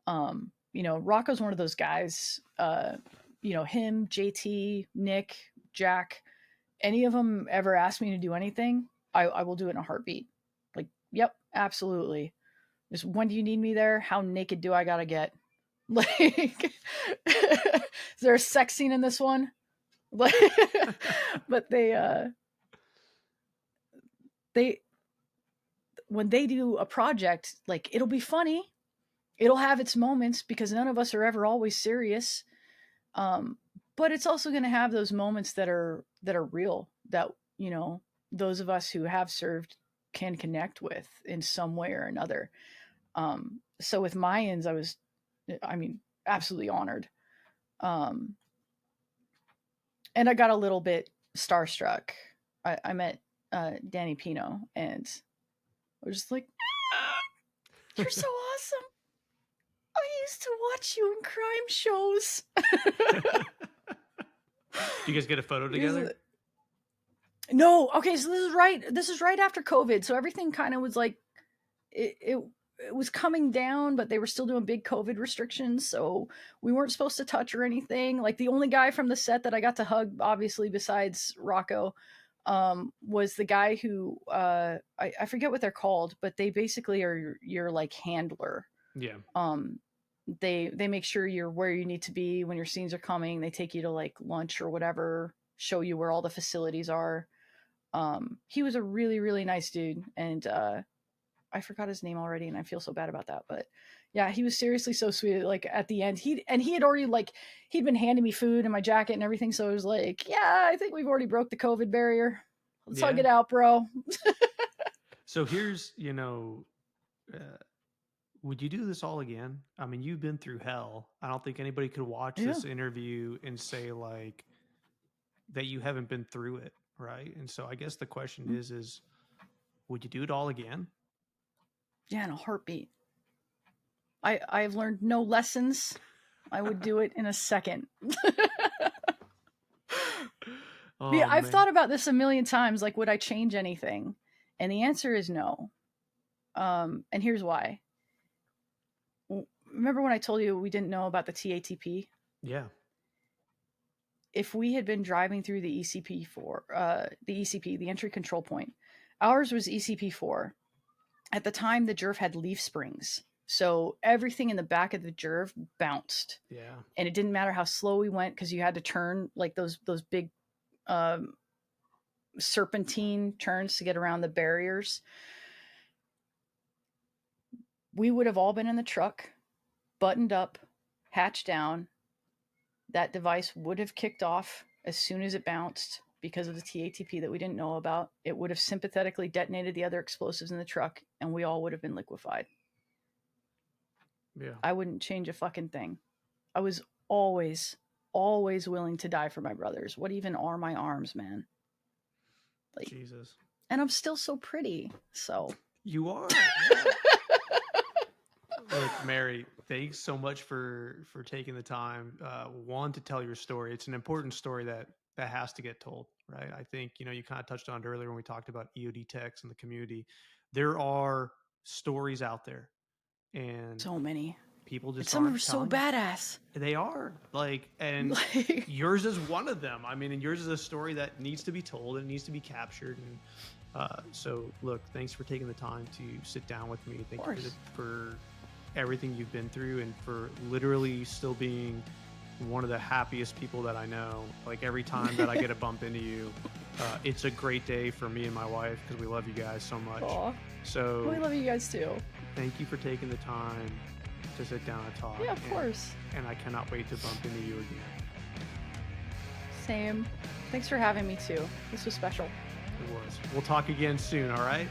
Speaker 2: Rocco's one of those guys, him, JT, Nick, Jack, any of them ever ask me to do anything, I will do it in a heartbeat. Like, yep, absolutely. Just, when do you need me there? How naked do I gotta get? Like, is there a sex scene in this one? Like, but they when they do a project, like, it'll be funny. It'll have its moments because none of us are ever always serious. But it's also going to have those moments that are real, that, those of us who have served can connect with in some way or another. So with Mayans, absolutely honored. And I got a little bit starstruck. I met Danny Pino, and I was just like, you're so awesome. I used to watch you in crime shows.
Speaker 1: Do you guys get a photo together?
Speaker 2: No. Okay, so this is right after COVID. So everything kind of was like, it was coming down, but they were still doing big COVID restrictions. So we weren't supposed to touch or anything. Like, the only guy from the set that I got to hug, obviously, besides Rocco, was the guy who, I forget what they're called, but they basically are your like handler.
Speaker 1: Yeah.
Speaker 2: They make sure you're where you need to be when your scenes are coming. They take you to like lunch or whatever, show you where all the facilities are. He was a really, really nice dude. And, I forgot his name already, and I feel so bad about that. But yeah, he was seriously so sweet. Like, at the end, he had already, like, he'd been handing me food and my jacket and everything. So it was like, yeah, I think we've already broke the COVID barrier. Let's hug it out, bro.
Speaker 1: So here's, would you do this all again? I mean, you've been through hell. I don't think anybody could watch this interview and say, like, that you haven't been through it, right? And so I guess the question is would you do it all again?
Speaker 2: Yeah, in a heartbeat. I've learned no lessons. I would do it in a second. Yeah, I've thought about this a million times. Like, would I change anything? And the answer is no. And here's why. Remember when I told you we didn't know about the TATP?
Speaker 1: Yeah.
Speaker 2: If we had been driving through the the entry control point, ours was ECP4. At the time, the Jerv had leaf springs. So everything in the back of the Jerv bounced.
Speaker 1: Yeah.
Speaker 2: And it didn't matter how slow we went, because you had to turn like those big serpentine turns to get around the barriers. We would have all been in the truck, buttoned up, hatched down. That device would have kicked off as soon as it bounced because of the TATP that we didn't know about. It would have sympathetically detonated the other explosives in the truck, and we all would have been liquefied.
Speaker 1: Yeah.
Speaker 2: I wouldn't change a fucking thing. I was always willing to die for my brothers. What even are my arms, man? Like,
Speaker 1: Jesus.
Speaker 2: And I'm still so pretty. So
Speaker 1: you are. Look, Mary, thanks so much for taking the time. One, to tell your story. It's an important story that has to get told, right? I think, you kind of touched on it earlier when we talked about EOD techs in the community. There are stories out there, and
Speaker 2: so many.
Speaker 1: People just
Speaker 2: some of them are so badass.
Speaker 1: They are, and yours is one of them. I mean, and yours is a story that needs to be told and needs to be captured. And so, look, thanks for taking the time to sit down with me. Thank you for everything you've been through, and for literally still being one of the happiest people that I know. Like every time that I get a bump into you, it's a great day for me and my wife because we love you guys so much.
Speaker 2: Aw.
Speaker 1: So
Speaker 2: We love you guys too.
Speaker 1: thank you for taking the time to sit down and talk.
Speaker 2: Yeah, of course.
Speaker 1: And I cannot wait to bump into you again.
Speaker 2: Same. Thanks for having me too. This was special.
Speaker 1: It was. We'll talk again soon, all right?